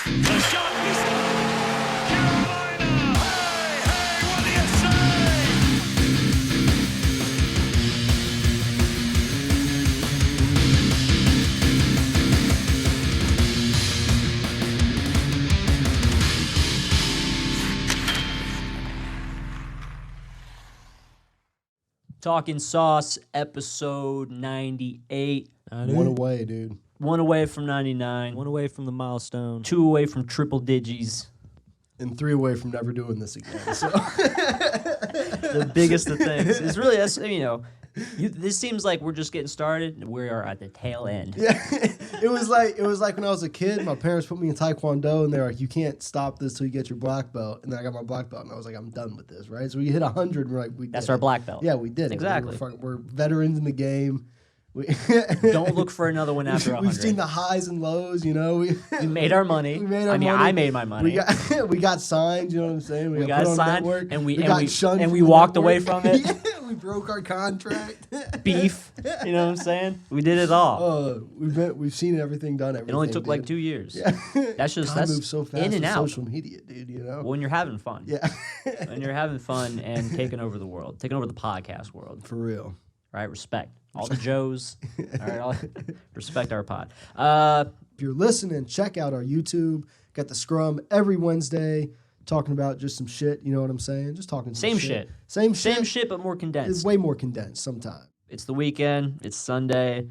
The shot is Carolina. Hey, what do you say? Talking Sauce, episode 98. One away, dude. One away from 99. One away from the milestone. Two away from triple digis. And 3 away from never doing this again. So The biggest of things. It's really, this seems like we're just getting started. And we are at the tail end. yeah, it was like when I was a kid. My parents put me in Taekwondo, and they're like, "You can't stop this till you get your black belt." And then I got my black belt, and I was like, "I'm done with this." Right? So we hit 100. And we're like, "We." That's did our it. black belt. Yeah, we did it. Exactly. We're veterans in the game. Don't look for another one after 100. We've seen the highs and lows. You know, we made our money. I made my money. We got signed. You know what I'm saying? We got signed, and we we walked away from it. We broke our contract. Beef. You know what I'm saying? We did it all. We've seen everything done. It only took like 2 years. Yeah. That's moves so fast in and with out. social media, dude. You know, When you're having fun. yeah, When you're having fun and taking over the world, taking over the podcast world. for real. Right? Respect. All the Joes. All right? Respect our pod. If you're listening, check out our YouTube. Got the Scrum every Wednesday, talking about just some shit. You know what I'm saying? Just talking some Same shit. shit. Same Same shit. shit, but more It's condensed. way more condensed sometimes. It's the weekend. It's Sunday.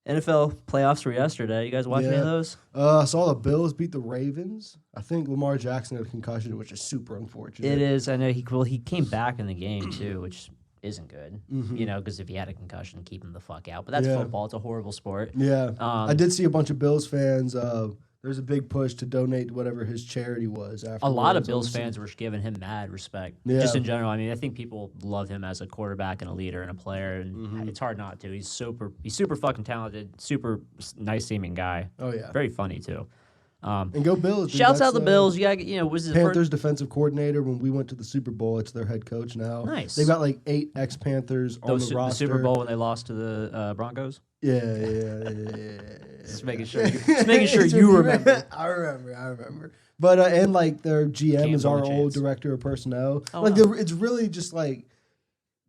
NFL playoffs were yesterday. You guys watch any of those? I saw the Bills beat the Ravens. I think Lamar Jackson had a concussion, which is super unfortunate. It is. I know he came back in the game, too, which isn't good. Mhm. You know, because if he had a concussion, keep him the fuck out. But that's Yeah. football. It's a horrible sport. Yeah. I did see a bunch of Bills fans. There's a big push to donate to whatever his charity was. A lot of afterwards. Bills fans were giving him mad respect. Yeah. Just in general. I mean, I think people love him as a quarterback and a leader and a player, and it's hard not to. He's super fucking talented, super nice seeming guy. Oh, yeah. Very funny too. And go Bills. Dude. Shouts That's, out the Bills. You got, was his Panthers defensive coordinator. When we went to the Super Bowl, it's their head coach now. Nice. They've got like 8 ex-Panthers on the roster. Super Bowl when they lost to the Broncos. Yeah. Just making sure. Just making sure you remember. I remember. But and like their GM Cam's is our on the old chance. director of personnel. Oh, like wow. it's really just like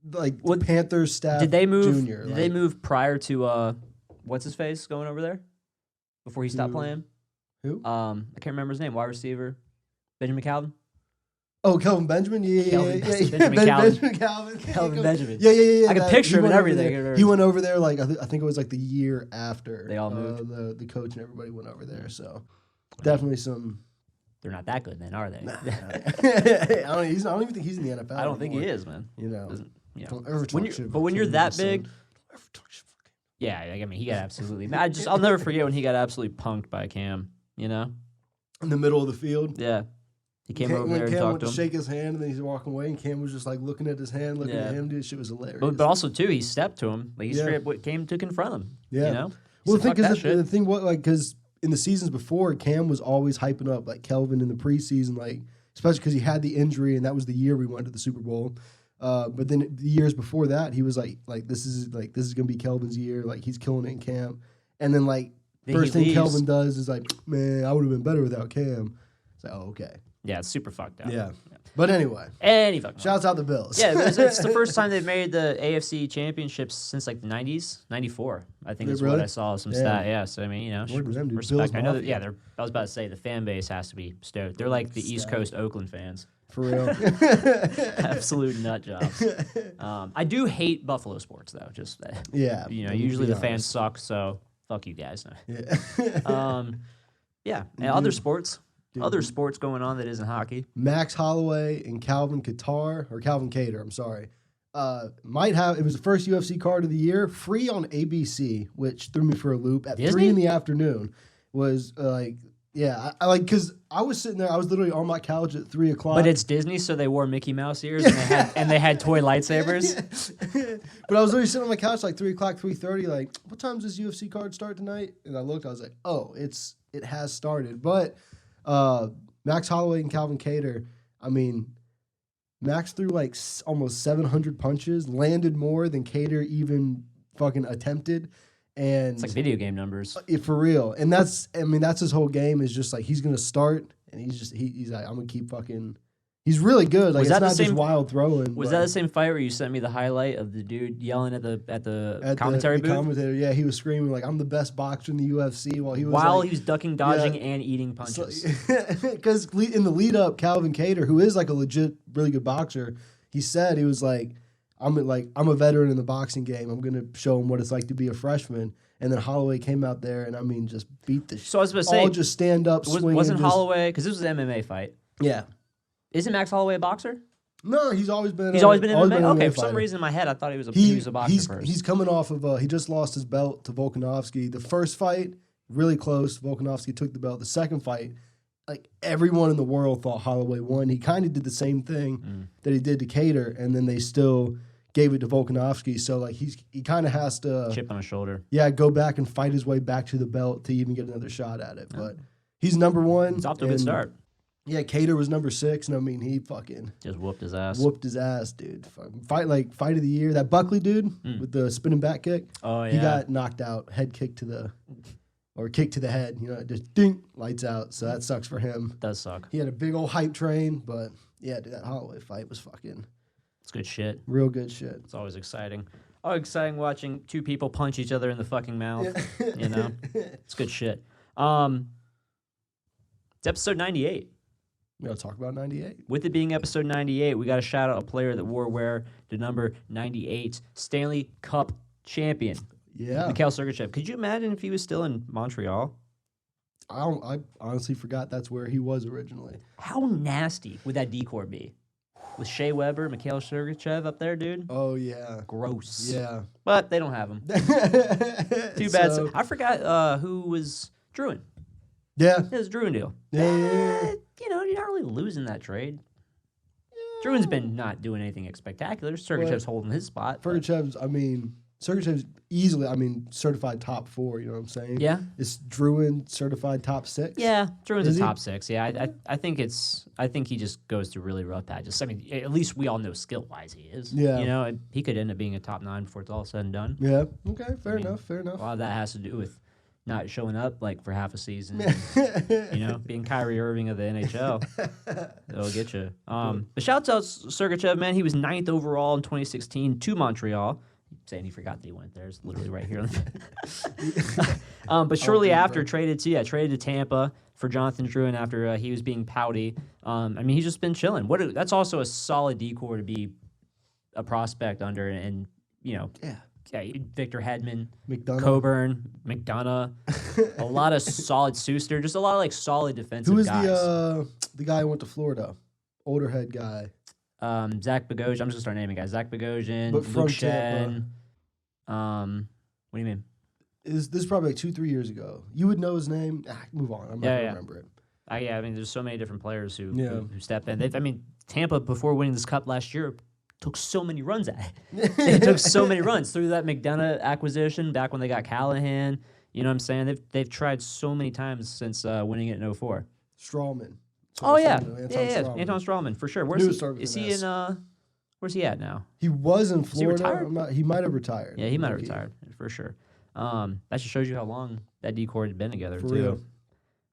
What- the Panthers staff. Did they move? Junior, Did they move prior to what's his face going over there before he stopped Who? playing? Who? I can't remember his name. Wide receiver, Benjamin Calvin. Oh, Kelvin Benjamin. Yeah. Benjamin Calvin. Benjamin Calvin. Calvin Benjamin. Yeah. I can picture him and went over everything. there. He went over there like I think it was like the year after They all moved. the coach and everybody went over there. So definitely some. They're not that good, then, are they? I don't even think he's in the NFL. I don't think he anymore. is, man. You know. You know. Don't ever talk When shit you're, about but when you're Cam that Newton, big, son. Don't ever talk shit about Cam. yeah. I mean, he got absolutely. I'll never forget when he got absolutely punked by Cam. You know? In the middle of the field. Yeah. He came over when there and Cam talked went to to him. shake his hand, and then he's walking away, and Cam was just like looking at his hand, looking at him. Dude, shit was hilarious. But also too, he stepped to him. Like he straight up came to confront him. Yeah. You know? Well, He said, "Fuck that shit." the thing was like because in the seasons before, Cam was always hyping up like Kelvin in the preseason, like especially because he had the injury, and that was the year we went to the Super Bowl. But then the years before that, he was like this is gonna be Kelvin's year. Like he's killing it in camp, and then like Then first he thing leaves. Kelvin does is like, man, I would have been better without Cam. It's like, oh, okay, Yeah, it's super fucked up. yeah. But anyway, Any fucking. shouts out the Bills. Yeah, it's the first time they've made the AFC championships since like the 90s, 94. I think is what Really? I saw some Yeah. stat. Yeah, so I mean, Word to them, dude. respect. Bills I know that. Mafia. Yeah, I was about to say the fan base has to be stoked. They're like the East Coast Oakland fans, For real. absolute nut jobs. I do hate Buffalo sports though. Just that. Yeah. Usually be the fans honest. suck. So fuck you guys. Yeah. Yeah, and other sports. Other sports going on that isn't hockey. Max Holloway and Calvin Kattar, I'm sorry. Might have, it was the first UFC card of the year, free on ABC, which threw me for a loop at Disney? 3 in the afternoon. Was yeah, I like, because I was sitting there, I was literally on my couch at 3 o'clock. But it's Disney, so they wore Mickey Mouse ears and they had toy lightsabers. But I was literally sitting on my couch like 3 o'clock, 3:30, like, what time does this UFC card start tonight? And I looked, I was like, oh, it has started. But Max Holloway and Calvin Kattar, I mean, Max threw like almost 700 punches, landed more than Kattar even fucking attempted. And It's like video game numbers. for real. And that's his whole game is just like he's gonna start and he's like I'm gonna keep fucking. He's really good. Like Was it's that the not just same- wild throwing. Was that the same fight where you sent me the highlight of the dude yelling at the commentary booth commentator, yeah, he was screaming like I'm the best boxer in the UFC while he was he was ducking, dodging, and eating punches. Because in the lead up, Calvin Kattar, who is like a legit really good boxer, he said he was like I'm a veteran in the boxing game. I'm gonna show him what it's like to be a freshman. And then Holloway came out there and just beat the shit. So I was about to say, all just stand up, swinging. Wasn't Holloway, because this was an MMA fight. Yeah. Isn't Max Holloway a boxer? No, he's always been. He's always been in MMA. Okay, for some fighter. reason in my head I thought he was a boxer first. He's coming off of he just lost his belt to Volkanovski. The first fight, really close. Volkanovski took the belt. The second fight, like everyone in the world thought Holloway won. He kind of did the same thing that he did to Kattar, and then they still gave it to Volkanovski. So like he kind of has to chip on his shoulder. Yeah, go back and fight his way back to the belt to even get another shot at it. But he's number one. He's off to a good start. Yeah, Kattar was number 6, and I mean he fucking just whooped his ass. Dude. Fight of the year. That Buckley dude with the spinning back kick. Oh yeah, he got knocked out. Head kick to the head. You know, just ding, lights out. So that sucks for him. It does suck. He had a big old hype train, but yeah, dude, that Holloway fight was fucking. It's good shit. Real good shit. It's always exciting. Always exciting watching two people punch each other in the fucking mouth. Yeah. You know, it's good shit. It's episode 98. We gotta talk about 98. With it being episode 98, we got to shout out a player that wore the number 98, Stanley Cup champion. Yeah. Mikhail Sergachev. Could you imagine if he was still in Montreal? I honestly forgot that's where he was originally. How nasty would that decor be? With Shea Weber, Mikhail Sergachev up there, dude? Oh, yeah. Gross. Yeah. But they don't have him. Too bad. So, I forgot who was Druin. Yeah. It was Druin deal. Yeah. You know, you're not really losing that trade. Druin's been not doing anything spectacular. Sergachev's holding his spot. Sergachev's easily, certified top 4, you know what I'm saying? Yeah. Is Druin certified top 6? Yeah, Druin's Is a he? top 6. Yeah, I think he just goes through really rough patches. I mean, at least we all know skill-wise he is. Yeah. You know, he could end up being a top 9 before it's all said and done. Yeah. Okay, fair enough. A lot of that has to do with not showing up like for half a season. You know, being Kyrie Irving of the NHL. It'll get you. But shouts out Sergachev, man. He was 9th overall in 2016 to Montreal. Saying he forgot that he went there. It's literally right here. But shortly after, traded to Tampa for Jonathan Druin after he was being pouty. He's just been chilling. That's also a solid decor to be a prospect under, and you know, Victor Hedman, McDonough. Coburn, McDonough, a lot of solid Suster, just a lot of like solid defensive Who was guys. the guy who went to Florida? Older head guy. Zach Bogosian. I'm just gonna start naming guys. Zach Bogosian, But from Luke Shen. What do you mean? This is probably like 2-3 years ago. You would know his name. Move on. I'm not gonna remember it. There's so many different players who step in. Tampa before winning this cup last year took so many runs at it. They took so many runs through that McDonough acquisition back when they got Callahan. You know what I'm saying? They've tried so many times since winning it in 04. Strawman. Oh yeah, Strawman. Anton Strawman for sure. Is he in? Where's he at now? He was in Florida. retired? He might have retired. Yeah, he might have retired for sure. That just shows you how long that decor had been together For too. real.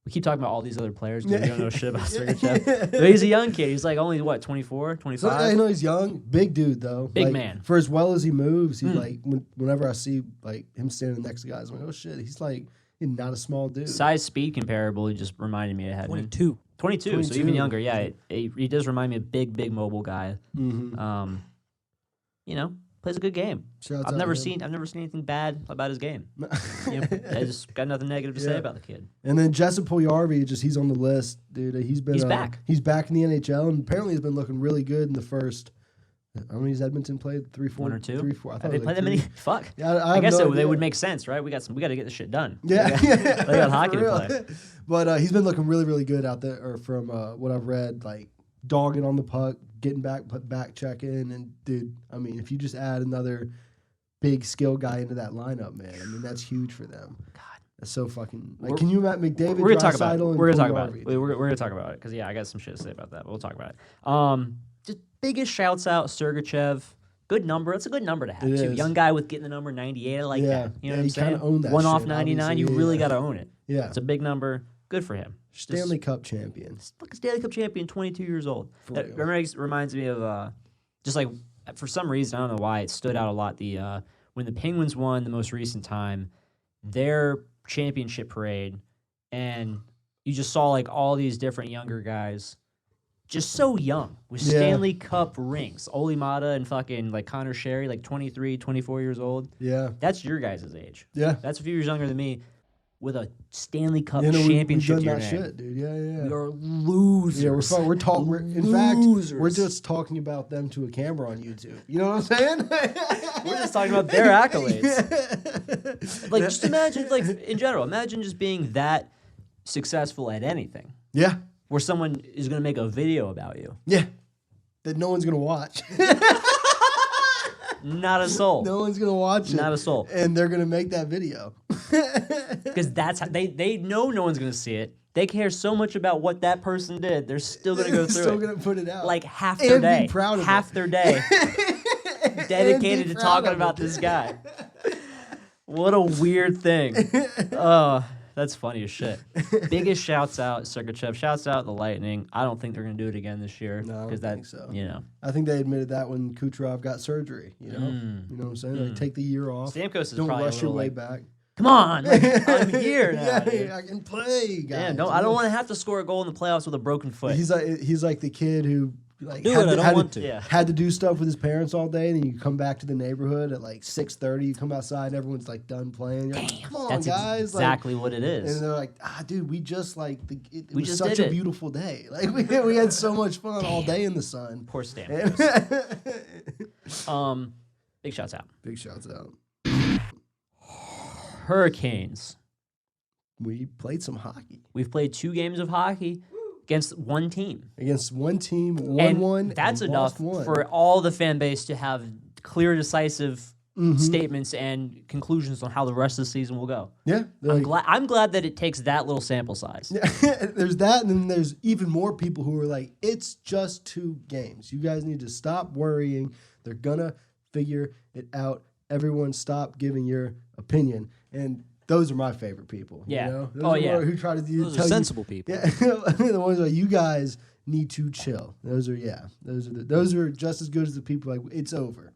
We keep talking about all these other players because we don't know shit about Sergachev. But he's a young kid. He's like only, 24, 25? So, I know he's young. Big dude, though. Big man. For as well as he moves, he's like, whenever I see like him standing next to guys, I'm like, oh shit, he's like not a small dude. Size, speed comparable, he just reminded me of Hedman. 22, so 22. even younger. Yeah, he does remind me of big mobile guy. Mm-hmm. Plays a good game. Shouts I've out never to seen anything bad about his game. I just got nothing negative to say about the kid. And then Jessup Puljujarvi, he's on the list, dude. He's back. He's back in the NHL, and apparently he's been looking really good in the first. How many has Edmonton played? 3, 4, 1 or 2. 3, 4. I thought Have they it was played that like many? 3. Fuck. Yeah, I guess no they idea. would make sense, right? We got to get this shit done. Yeah, they got hockey for to real. play. But he's been looking really, really good out there. Or from what I've read, like dogging on the puck, getting back checking, and dude, if you just add another big skill guy into that lineup, man, that's huge for them. God, that's so fucking. Like, can you imagine McDavid? We're gonna talk about it. Draisaitl, and We're gonna talk about Puljujarvi? it. We're gonna talk about it because I got some shit to say about that. But we'll talk about it. Just biggest shouts out Sergachev Good number. It's a good number to have, It too. is. Young guy with getting the number 98. I like that. You know what I'm you saying? kinda own that One off shit, 99. You obviously, really yeah. got to own it. Yeah. It's a big number. Good for him. Stanley Cup champion. Fucking Stanley Cup champion, 22 years old. For That real. reminds me of just like for some reason, I don't know why it stood out a lot. The when the Penguins won the most recent time, their championship parade, and you just saw like all these different younger guys, just so young with Yeah. Stanley Cup rings. Oli Mata and fucking like Connor Sherry, like 23, 24 years old. Yeah. That's your guys' age. Yeah. That's a few years younger than me, with a Stanley Cup You know, championship we've to done your that name. shit, dude. Yeah. We are losers. Yeah, we're fun. We're talking. In fact, Losers. we're just talking about them to a camera on YouTube. You know what I'm saying? We're just talking about their accolades. Like, just imagine, like, in general, imagine just being that successful at anything, Yeah, where someone is going to make a video about you. yeah. That no one's gonna watch. Not a soul. No one's gonna watch it. Not a soul. And they're gonna make that video. Because that's how they know no one's going to see it. They care so much about what that person did. They're still going to go through Still it. gonna put it out. Like half their And be day. proud of half it. their day dedicated to proud talking of about it. this guy. What a weird thing. Oh, that's funny as shit. Biggest shouts out, Sergachev. Shouts out the Lightning. I don't think they're going to do it again this year. No, I don't because think so. You know. I think they admitted that when Kucherov got surgery. You know, you know what I'm saying? Like, take the year off. Stamkos is Don't probably a rush your little way like, back. come on, like, I'm here now. Yeah, dude. I can play, guys. Damn, I don't want to have to score a goal in the playoffs with a broken foot. He's like the kid who like Do it, I don't want to. Yeah. had to do stuff with his parents all day, and then you come back to the neighborhood at like 6:30. You come outside, and everyone's like done playing. You're like, come on, That's guys! exactly what it is. And they're like, dude, we just like it We was just such did a it." beautiful day. Like we had so much fun all day in the sun. Poor Stamkos. Big shouts out. Big shouts out. Hurricanes. We played some hockey We've played 2 games of hockey against one team. against one team, won And one. that's and enough lost one. for all the fan base to have clear, decisive Mm-hmm. statements and conclusions on how the rest of the season will go. Yeah, they're like, I'm glad that it takes that little sample size. there's that, and then there's even more people who are like, it's just 2 games. You guys need to stop worrying. They're gonna figure it out. Everyone stop giving your opinion. And those are my favorite people. Yeah. You know? Those Oh, are yeah. more who try to Those tell are you- sensible people. Yeah, the ones like, you guys need to chill. Those are just as good as the people like, it's over.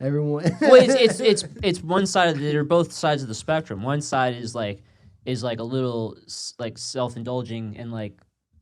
Everyone. Well, it's one side of they're both sides of the spectrum. One side is like a little like self-indulging and like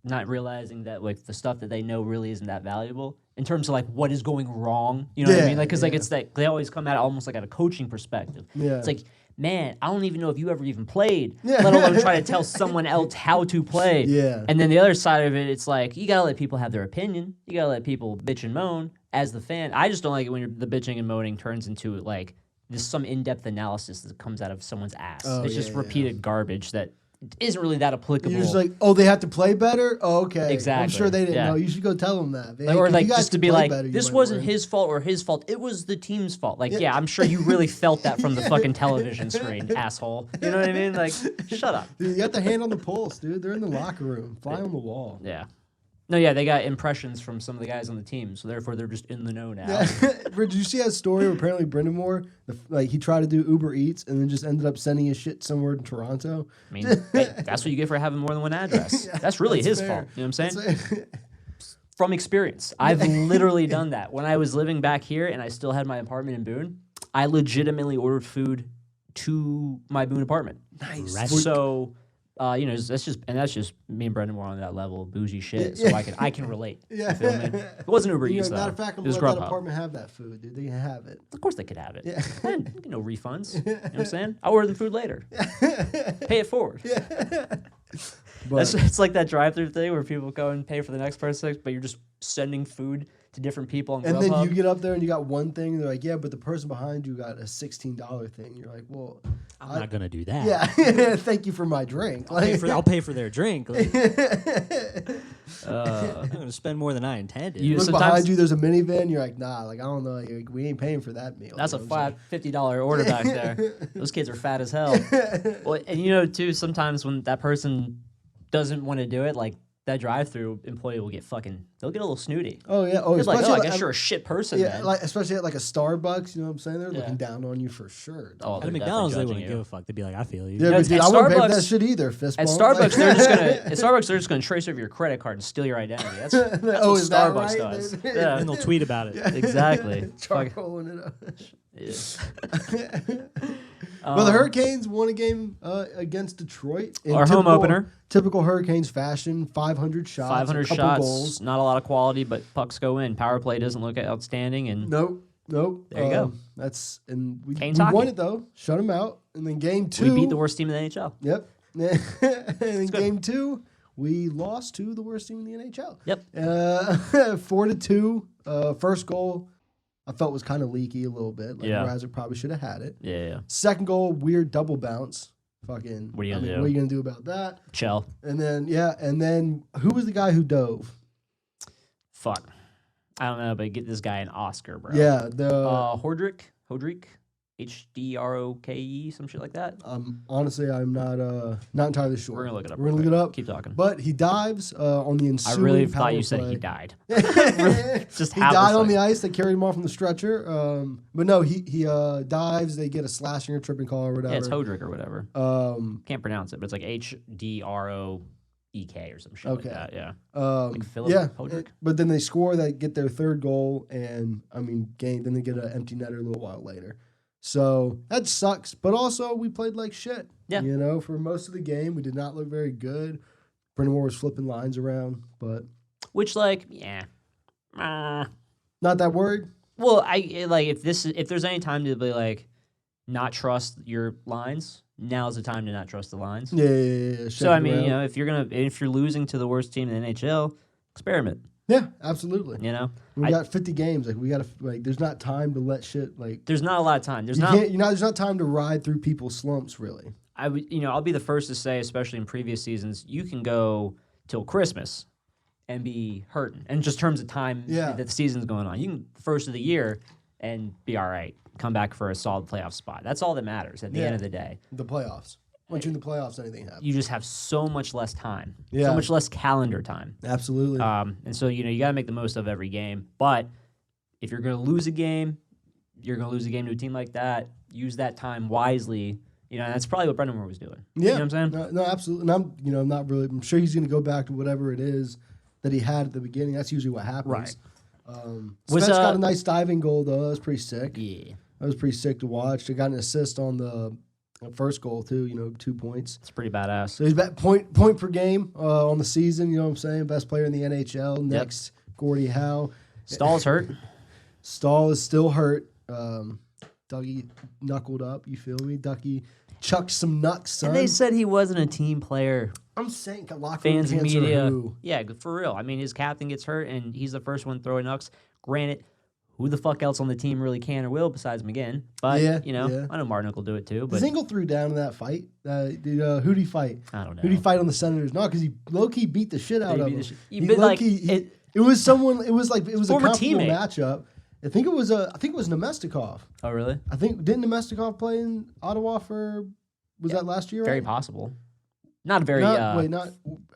not realizing that like the stuff that they know really isn't that valuable in terms of like what is going wrong. You know what I Yeah, mean? Like because like yeah. it's like they always come at it almost like at a coaching perspective. Yeah. It's like, man, I don't even know if you ever even played, Yeah. let alone try to tell someone else how to play. Yeah. And then the other side of it, it's like you gotta let people have their opinion. You gotta let people bitch and moan. As the fan, I just don't like it when the bitching and moaning turns into like this some in-depth analysis that comes out of someone's ass. Oh, It's just yeah, repeated garbage that isn't really that applicable. You're just like, oh, they have to play better? Oh, okay. I'm Exactly, sure they didn't yeah. know. You should go tell them that. Hey, or if like you guys just to could be play like, better, you this might wasn't win. his fault or his fault. It was the team's fault. Like, yeah, I'm sure you really felt that from the fucking television screen, asshole. You know what I mean? Like, shut up. Dude, you got the hand on the pulse, dude. They're in the locker room. Fly on the wall. Yeah. No, yeah, they got impressions from some of the guys on the team, so therefore they're just in the know now. Did you see that story where apparently Brenda Moore, like he tried to do Uber Eats and then just ended up sending his shit somewhere in Toronto? I mean, hey, that's what you get for having more than one address. That's really that's his fair. fault. You know what I'm saying? From experience, I've literally done that. When I was living back here and I still had my apartment in Boone, I legitimately ordered food to my Boone apartment. Nice. So, you know, that's just me and Brendan were on that level of bougie shit. So I can relate. Yeah. You feel me? It wasn't Uber You know, Eats though. matter of fact, I'm It was gonna let that Grubhub. apartment have that food, dude. They can have it. Of course they could have it. Yeah. And, you know, refunds. You know what I'm saying? I'll order them food later. Pay it forward. But It's like that drive-through thing where people go and pay for the next person, but you're just sending food to different people on and Grubhub. then you get up there and you got one thing, and they're like, yeah, but the person behind you got a $16 thing. You're like, well, I'm not gonna do that. yeah, thank you for my drink. I'll pay for their drink. Like, Uh, I'm gonna spend more than I intended. You- look sometimes- behind you, there's a minivan. You're like, nah, like I don't know, like, we ain't paying for that meal. that's a You know what I'm $50 order back there. Those kids are fat as hell. Well, and you know, too, sometimes when that person doesn't want to do it, like that drive-through employee will get they'll get a little snooty. Oh yeah. Oh, They're like, especially I guess you're a shit person. yeah, then. like especially at like a Starbucks. You know what I'm saying? They're Yeah. looking down on you for sure. Oh, At they're a McDonald's, they definitely wouldn't judging give you. a fuck. They'd be like, I feel you. Yeah, No, but dude, at I wouldn't pay for Starbucks- that shit either. Fist At bump. Starbucks, they're just gonna trace over your credit card and steal your identity. That's what is that Starbucks right? does. Yeah. Yeah, And they'll tweet about it. exactly. Fuck. Charcoaling it up. Yeah. Well, the Hurricanes won a game against Detroit. In Our home opener. Typical Hurricanes fashion, 500 shots, 500 a couple shots, goals. not a lot of quality, but pucks go in. Power play doesn't look outstanding, and Nope. There you go. We Canes won hockey. it though. Shut them out, and then game 2 we beat the worst team in the NHL. Yep. And in game 2, we lost to the worst team in the NHL. Yep. 4-2. First goal, I felt was kind of leaky a little bit. Like Yeah. Razik probably should have had it. Yeah. Second goal, weird double bounce. Fucking. What are you gonna do? What are you gonna do about that? Chell. And then who was the guy who dove? Fuck. I don't know, but get this guy an Oscar, bro. Yeah, the Hodrick, HDROKE, some shit like that. honestly, I'm not entirely sure. We're gonna look it up. We're gonna real look it quick. up. Keep talking. But he dives on the I ensuing really power thought you said play. he died. Just he have died this on thing. the ice. They carried him off from the stretcher. But no, he dives. They get a slashing or tripping call or whatever. Yeah, it's Hodrick or whatever. Um, Can't pronounce it, but it's like HDROEK or some shit Okay. like that. Yeah. um, Philip yeah. Hodrick? But then they score. They get their third goal, and then they get an empty netter a little while later. So that sucks. But also, we played like shit. Yeah. You know, for most of the game, we did not look very good. Brenda Moore was flipping lines around, but Which, like, yeah. not that worried. Well, if there's any time to be like not trust your lines, now's the time to not trust the lines. Yeah. So I mean, you know, if you're losing to the worst team in the NHL, experiment. Yeah, absolutely. You know, We got 50 games. Like we got to there's not time to let shit like. there's not a lot of time. There's There's not time to ride through people's slumps really. I'll be the first to say, especially in previous seasons, you can go till Christmas and be hurting, and just terms of time that the season's going on. You can first of the year and be all right, come back for a solid playoff spot. That's all that matters at the end of the day. The playoffs. Once you're in the playoffs, anything happens. You just have so much less time, Yeah. so much less calendar time. Absolutely. And so, you got to make the most of every game. But if you're going to lose a game, you're going to lose a game to a team like that. Use that time wisely. You know, and that's probably what Brenda Moore was doing. Yeah. You know what I'm saying? No, absolutely. And I'm sure he's going to go back to whatever it is that he had at the beginning. That's usually what happens. Right. Spence got a nice diving goal, though. That was pretty sick. Yeah. That was pretty sick to watch. They got an assist on the first goal, too, 2 points. It's pretty badass. So he's back point per game on the season, you know what I'm saying? Best player in the NHL. Next, Gordie Howe. Stahl's hurt. Stahl is still hurt. Dougie knuckled up, you feel me? Ducky chucked some nuts, son. And they said he wasn't a team player. I'm saying locker room Fans and cancer media. who? Yeah, for real. I mean, his captain gets hurt, and he's the first one throwing nucks. Granted, who the fuck else on the team really can or will besides McGinn? But, Yeah. I know Martin will do it too. But Zingle threw down in that fight. Who'd he fight? I don't know. Who'd he fight on the Senators? No, because he low-key beat the shit out He of beat him. the shit- He been like- It was someone. It was a Former comfortable teammate. matchup. I think it was Nemestikov. Oh, really? I think didn't Nemestikov play in Ottawa for? Was that last year? Very right? possible. Not a very Not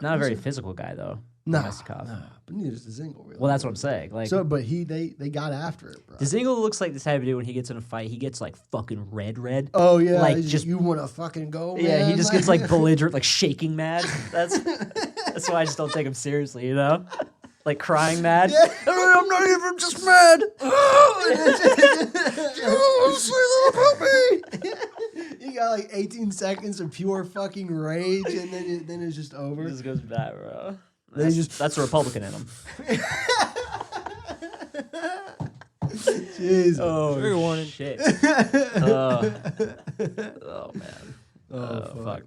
not a very physical guy though. Nah, Nemestikov. but neither is Zingle really. Well, that's what I'm saying. Like, So, but they got after it, bro. Dzingel looks like the type of dude when he gets in a fight, he gets like fucking red. Oh yeah, like, just just- you want to fucking go? Yeah, he man? just gets like belligerent, like shaking mad. That's why I just don't take him seriously, you know? Like crying mad. Yeah. I'm not even just mad. You got like 18 seconds of pure fucking rage, and then it's just over. It just goes bad, bro. Then he just That's a Republican in him. Jeez. Oh, Trigger warning. shit. Oh man. Oh, Fuck.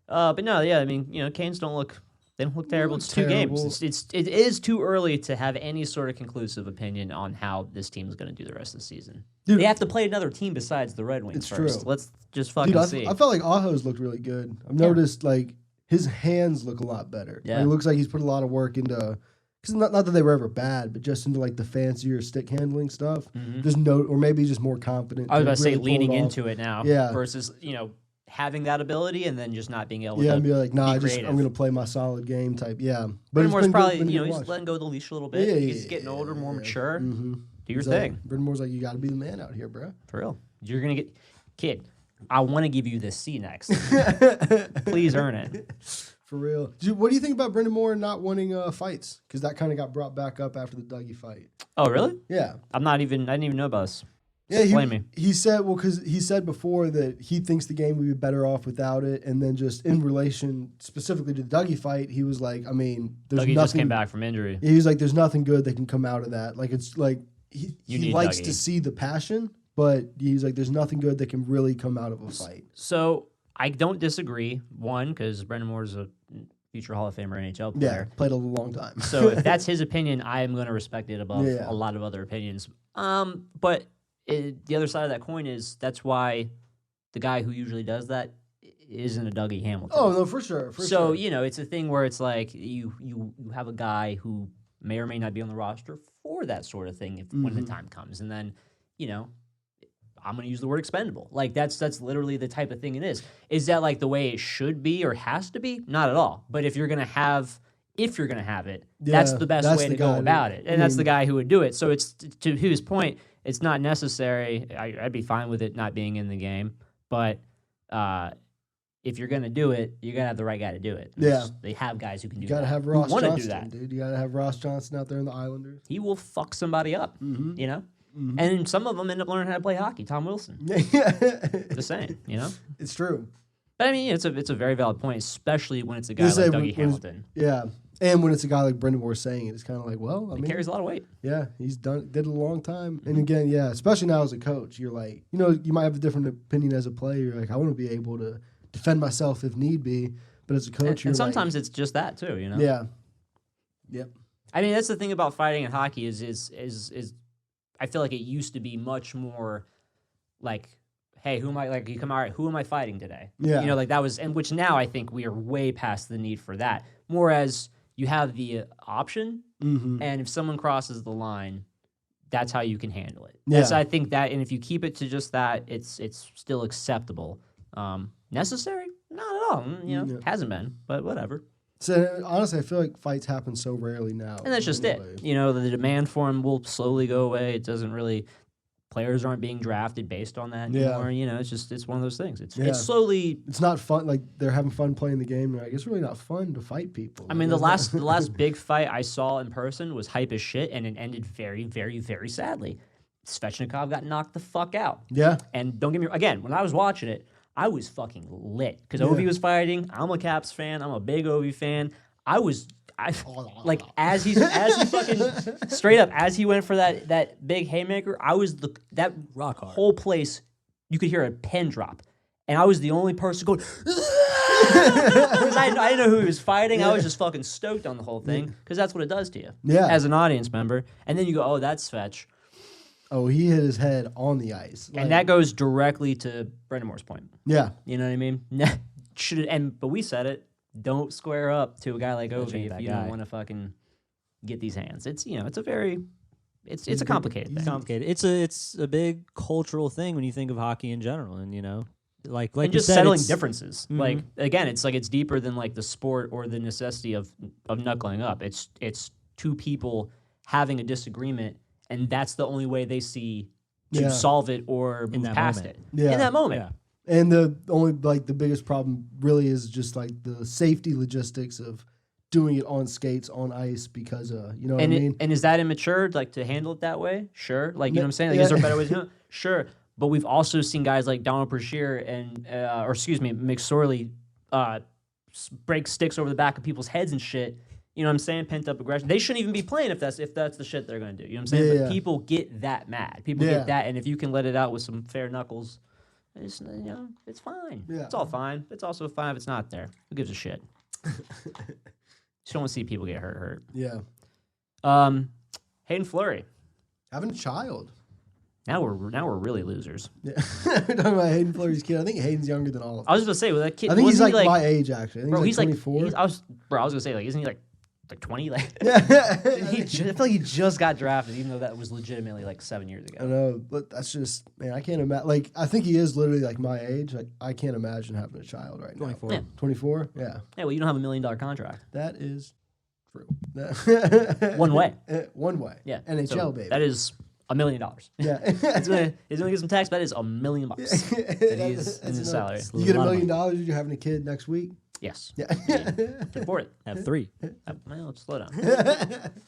But no, yeah, I mean, Canes don't look terrible. look It's 2 terrible. games. It is too early to have any sort of conclusive opinion on how this team is going to do the rest of the season. Dude, they have to play another team besides the Red Wings It's first. true. Let's just fucking Dude, see. I felt like Aho's looked really good. I've noticed like his hands look a lot better. Yeah. Like, it looks like he's put a lot of work into. Because not that they were ever bad, but just into like the fancier stick handling stuff. Just or maybe just more confident. I was to about to say really pull leaning it off. into it now Yeah. versus, having that ability and then just not being able Yeah, to and be like, nah, be creative. I'm gonna play my solid game type. Yeah, but Brenda Moore's probably, been you know, good to he's watch. letting go of the leash a little bit. Yeah, He's getting older, more mature. Mm-hmm. Do your thing. Brenda Moore's like, you got to be the man out here, bro. For real. You're going to get... Kid, I want to give you this C next. Please earn it. For real. What do you think about Brenda Moore not winning fights? Because that kind of got brought back up after the Dougie fight. Oh, really? Yeah. I didn't even know about this. Yeah, Explain me. He said, well, because he said before that he thinks the game would be better off without it, and then just in relation specifically to the Dougie fight, he was like, I mean, there's Dougie nothing. just came back from injury. He was like, there's nothing good that can come out of that. Like, it's like he need likes Dougie. to see the passion, but he's like, there's nothing good that can really come out of a fight. So I don't disagree. One, because Brenda Moore's a future Hall of Famer NHL Yeah, player. played a long time. So if that's his opinion, I am going to respect it above Yeah. a lot of other opinions. But the other side of that coin is that's why the guy who usually does that isn't a Dougie Hamilton. Oh no, for sure. So you know, it's a thing where it's like you have a guy who may or may not be on the roster for that sort of thing when the time comes, and then you know, I'm going to use the word expendable. Like that's literally the type of thing it is. Is that like the way it should be or has to be? Not at all. But if you're going to have it, that's the best way to go about it. And that's the guy who would do it. So it's to his point, it's not necessary. I'd be fine with it not being in the game. But if you're going to do it, you're going to have the right guy to do it. Yeah. They have guys who can do You that. got to have who Ross wanna Johnston, do that. dude. You got to have Ross Johnston out there in the Islanders. He will fuck somebody up, you know? And some of them end up learning how to play hockey. Tom Wilson. Just saying, you know? It's true. But I mean, it's a very valid point, especially when it's a guy Just like say Dougie when- Hamilton. Yeah. And when it's a guy like Brenda Moore saying it, it's kind of like, well, I He mean, carries a lot of weight. yeah, did it a long time. And again, yeah, especially now as a coach, you're like, you know, you might have a different opinion as a player. You're like, I want to be able to defend myself if need be. But as a coach, you're And sometimes like, it's just that too, you know? yeah. Yep. I mean, that's the thing about fighting in hockey is I feel like it used to be much more like, hey, who am I fighting today? Yeah. You know, like that was, and which now I think we are way past the need for that. More as you have the option, and if someone crosses the line, that's how you can handle it. Yeah. So I think that, and if you keep it to just that, it's still acceptable. Necessary? Not at all. You know, hasn't been, but whatever. So honestly, I feel like fights happen so rarely now. And that's just it. You know, the demand for them will slowly go away. It doesn't really. Players aren't being drafted based on that anymore. You know, it's one of those things. It's slowly. It's not fun. Like they're having fun playing the game. Like it's really not fun to fight people. I mean, the last big fight I saw in person was hype as shit, and it ended very, very, very sadly. Svechnikov got knocked the fuck out. Yeah. And don't get me again. When I was watching it, I was fucking lit because Ovi was fighting. I'm a Caps fan. I'm a big Ovi fan. I like as he fucking straight up as he went for that big haymaker, I was that Rock hard. whole place you could hear a pin drop, and I was the only person going. Because I didn't know who he was fighting. I was just fucking stoked on the whole thing because that's what it does to you as an audience member. And then you go, oh, that's Svetch. Oh, he hit his head on the ice, And that goes directly to Brenda Moore's point. Yeah. You know what I mean? But we said it. Don't square up to a guy like Ovi if you don't want to fucking get these hands. It's it's a very it's a complicated thing. It's complicated. It's a big cultural thing when you think of hockey in general, and like and you just said, settling it's- differences. Like again, it's deeper than like the sport or the necessity of knuckling up. It's two people having a disagreement, and that's the only way they see to solve it or move that past moment. it. Yeah. In that moment. Yeah. And the only the biggest problem really is just like the safety logistics of doing it on skates on ice because you know what I mean? And is that immature like to handle it that way? Sure. Like you know what I'm saying? Like is there better ways to do it? Sure. But we've also seen guys like Donald Brashear and McSorley break sticks over the back of people's heads and shit. You know what I'm saying? Pent up aggression. They shouldn't even be playing if that's the shit they're gonna do. You know what I'm saying? Yeah, but people get that mad. People get that, and if you can let it out with some fair knuckles, it's it's fine. Yeah. It's all fine. It's also fine if it's not there. Who gives a shit? Just don't want to see people get hurt. Yeah. Hayden Flurry. Having a child. Now we're really losers. Yeah. We're talking about Hayden Flurry's kid. I think Hayden's younger than all of us. I was just gonna say, well, that kid. I think he's wasn't like he my age actually. I think bro, he's like 24. I was gonna say, like, isn't he like like 20. Like Yeah. I feel like he just got drafted, even though that was legitimately like 7 years I ago. know, but that's just, man, I can't imagine. Like, I think he is literally like my age. Like, I can't imagine having a child right 24. now. Yeah. 24? Yeah. Yeah, well, you don't have $1 million contract. That is true. One way. One way. Yeah. NHL, So baby. that is $1 million. Yeah. He's gonna get some tax, but that is $1 million that he's in his salary. You get $1 lot of million, you're having a kid next week? Yes. Yeah. Can afford it. Have 3. Well, slow down.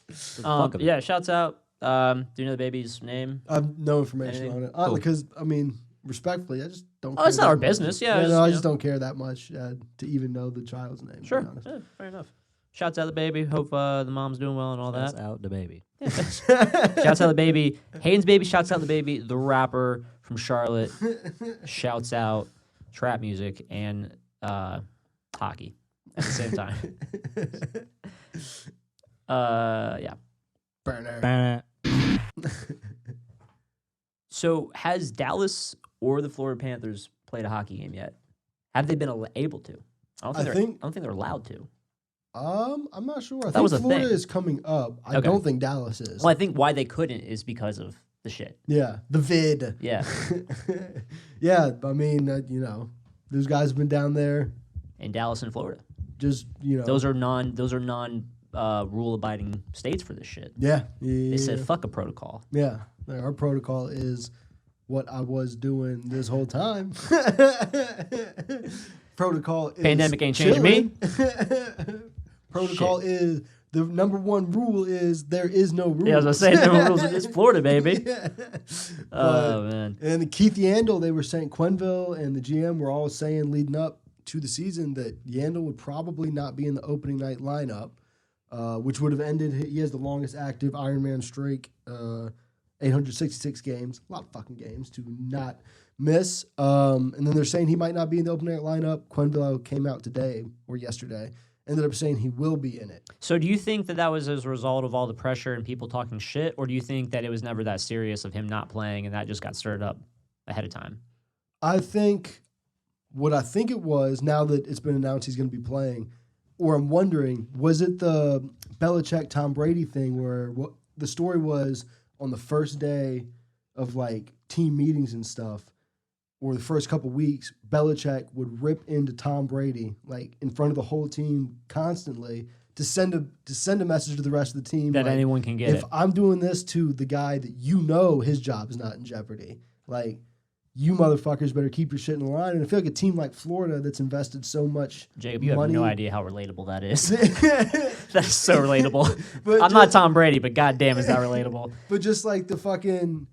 fuck of it. Yeah, shouts out. Do you know the baby's name? I have no information Anything? on it. Cool. Because, I mean, respectfully, I just don't Oh, it's care not our that much. business. Yeah, no, just, I you just know. don't care that much to even know the child's name. to be Sure. honest. Yeah, fair enough. Shouts out the baby. Hope the mom's doing well and all That's that. out the baby. Shouts out the baby. Hayden's baby. Shouts out the baby. The rapper from Charlotte. Shouts out trap music and hockey at the same time. Yeah. Burner. So has Dallas or the Florida Panthers played a hockey game yet? Have they been able to? I don't think they're allowed to. I'm not sure. I That think was a Florida thing. is coming up. I Okay. don't think Dallas is. Well, I think why they couldn't is because of the shit. Yeah, the vid. Yeah. Yeah, I mean, those guys have been down there. In Dallas and Florida. Just Those are non rule abiding states for this shit. Yeah, They said fuck a protocol. yeah. Our protocol is what I was doing this whole time. Protocol is Pandemic ain't changing me. Protocol is the number one rule is there is no rules. Yeah, as I was saying, no rules in this Florida, baby. Yeah. Oh man. And Keith Yandel, they were saying Quenneville and the GM were all saying leading up to the season that Yandel would probably not be in the opening night lineup, which would have ended. He has the longest active Ironman streak, 866 games, a lot of fucking games to not miss. And then they're saying he might not be in the opening night lineup. Quenneville came out today or yesterday, ended up saying he will be in it. So do you think that was as a result of all the pressure and people talking shit, or do you think that it was never that serious of him not playing and that just got stirred up ahead of time? I think what I think it was, now that it's been announced he's going to be playing, or I'm wondering, was it the Belichick Tom Brady thing where what the story was on the first day of like team meetings and stuff, or the first couple weeks, Belichick would rip into Tom Brady like in front of the whole team constantly to send a message to the rest of the team That like, anyone can get if it. I'm doing this to the guy that his job is not in jeopardy, like you motherfuckers better keep your shit in line. And I feel like a team like Florida that's invested so much Jacob, you money, have no idea how relatable that is. That's so relatable. But I'm not Tom Brady, but goddamn, is that relatable? But just like the fucking,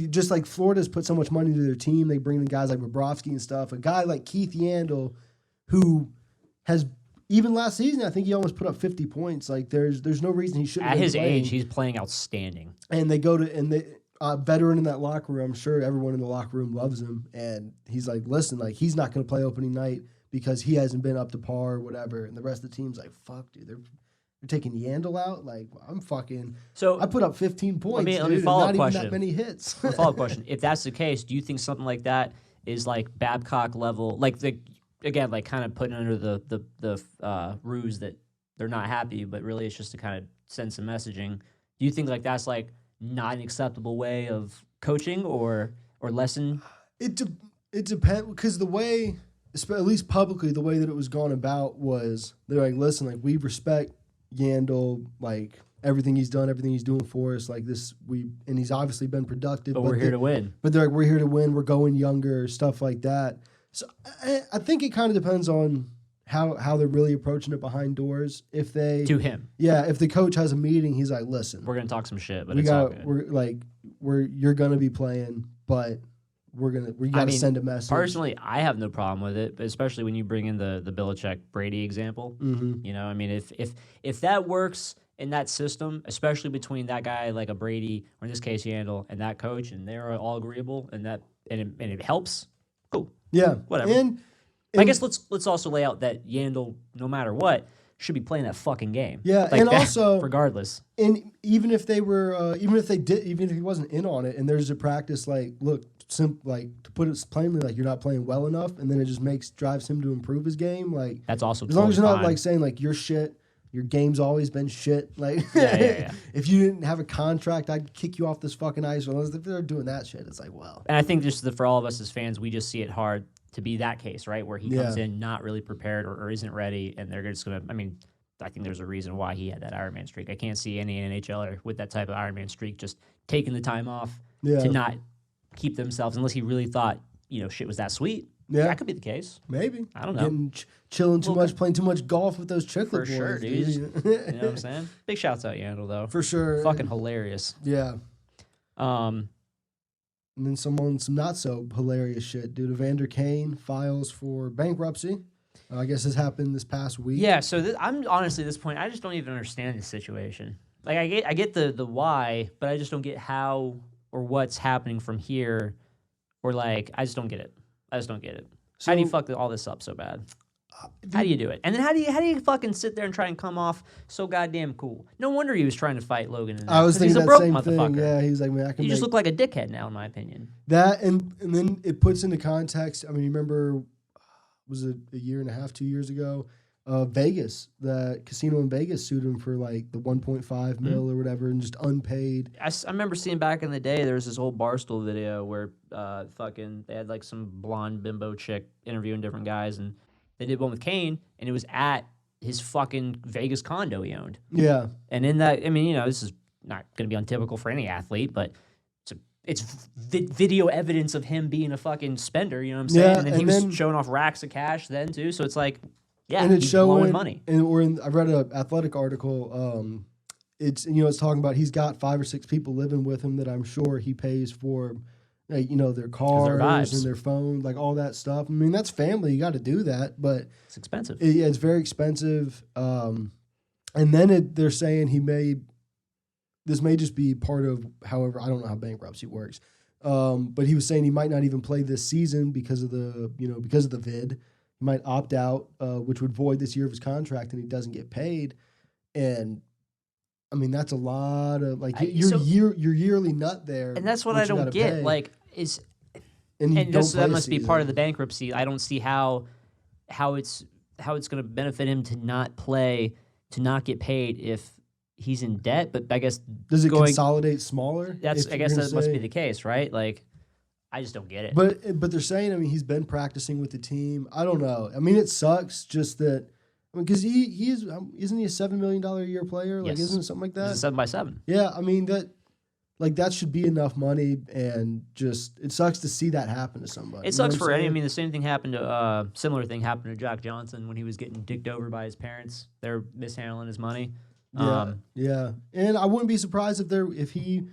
just like Florida's put so much money into their team, they bring in guys like Bobrovsky and stuff. A guy like Keith Yandel, who has even last season, I think he almost put up 50 points. Like there's no reason he shouldn't. At have his been playing. age, he's playing outstanding. And they go to and they. Veteran in that locker room, I'm sure everyone in the locker room loves him. And he's like, listen, like he's not going to play opening night because he hasn't been up to par or whatever. And the rest of the team's like, fuck, dude, they're taking Yandel out. Like I'm fucking. So I put up 15 points. let me dude, follow and up not even question. that many hits. A follow-up question. If that's the case, do you think something like that is like Babcock level, like like kind of putting under the ruse that they're not happy, but really it's just to kind of send some messaging? Do you think like that's like not an acceptable way of coaching or lesson? It depends because the way, at least publicly, the way that it was gone about was they're like, listen, like we respect Yandel, like everything he's done, everything he's doing for us, like this, and he's obviously been productive. But we're here to win. But they're like, we're here to win. We're going younger, stuff like that. So I think it kind of depends on how they're really approaching it behind doors. If they To him. yeah, if the coach has a meeting, he's like, listen, We're going to talk some shit, but we it's all got good. you're gonna be playing, but we gotta send a message. Personally, I have no problem with it, but especially when you bring in the Belichick Brady example. Mm-hmm. You know, I mean, if that works in that system, especially between that guy like a Brady, or in this case Yandel, and that coach, and they're all agreeable, and it helps, cool. Yeah, Whatever. And I guess let's also lay out that Yandel, no matter what, should be playing that fucking game. Yeah, Like and that, also regardless. And even if they were, even if he wasn't in on it, and there's a practice like, look, like to put it plainly, like you're not playing well enough, and then it just drives him to improve his game. Like That's also as long as you're not fine. like saying like you're shit, your game's always been shit. Like Yeah. if you didn't have a contract, I'd kick you off this fucking ice. Unless if they're doing that shit, it's like well. And I think just for all of us as fans, we just see it hard to be that case, right? Where he comes in not really prepared or isn't ready, and they're just gonna. I mean, I think there's a reason why he had that Ironman streak. I can't see any NHLer with that type of Ironman streak just taking the time off to not keep themselves, unless he really thought, shit was that sweet. Yeah. That could be the case. Maybe. I don't know. Getting chilling too much, playing too much golf with those Chiclet For boys. sure, dude. You know what I'm saying? Big shouts out Yandel, though. For sure. Fucking hilarious. Yeah. Um, And then some not so hilarious shit. Dude, Evander Kane files for bankruptcy. I guess this happened this past week. Yeah, so I'm honestly at this point, I just don't even understand this situation. Like I get the why, but I just don't get how or what's happening from here, or like I just don't get it. So, How do you fuck all this up so bad? How do you do it? And then how do you fucking sit there and try and come off so goddamn cool? No wonder he was trying to fight Logan in that. I was 'cause thinking he's a that broke same motherfucker. thing. Yeah, he's like, man, I can You make just look like a dickhead now, in my opinion. that, and then it puts into context. I mean, you remember, was it a year and a half, 2 years ago? Vegas, the casino in Vegas sued him for like the 1.5 mil or whatever, and just unpaid. I remember seeing back in the day, there was this old Barstool video where they had like some blonde bimbo chick interviewing different guys, and they did one with Kane, and it was at his fucking Vegas condo he owned. Yeah, And in that, I mean, this is not going to be untypical for any athlete, but it's video evidence of him being a fucking spender, you know what I'm saying? Yeah, and then he was showing off racks of cash then too, so it's like, yeah, and it's he's blowing showing money. And I read an athletic article. It's talking about he's got 5 or 6 people living with him that I'm sure he pays for, like, their cars vibes. and their phone, like all that stuff. I mean, that's family. You got to do that, but It's expensive. yeah, it's very expensive. And then they're saying this may just be part of, however, I don't know how bankruptcy works. But he was saying he might not even play this season because of the vid. He might opt out, which would void this year of his contract, and he doesn't get paid. And I mean, that's a lot of your yearly nut there. And that's what which I you don't gotta get. pay. Like, and that must be part of the bankruptcy. I don't see how it's going to benefit him to not play, to not get paid if he's in debt. But I guess does it consolidate smaller? I guess that must be the case, right? Like, I just don't get it. But they're saying, I mean, he's been practicing with the team. I don't know. I mean, it sucks just that, because isn't he a $7 million a year player? Like, Yes. isn't it something like that? It's a 7x7. Yeah, I mean that should be enough money, and just it sucks to see that happen to somebody. It You know sucks what I'm for any. I saying? mean, the same thing happened to similar thing happened to Jack Johnson when he was getting dicked over by his parents. They're mishandling his money. Yeah, and I wouldn't be surprised if he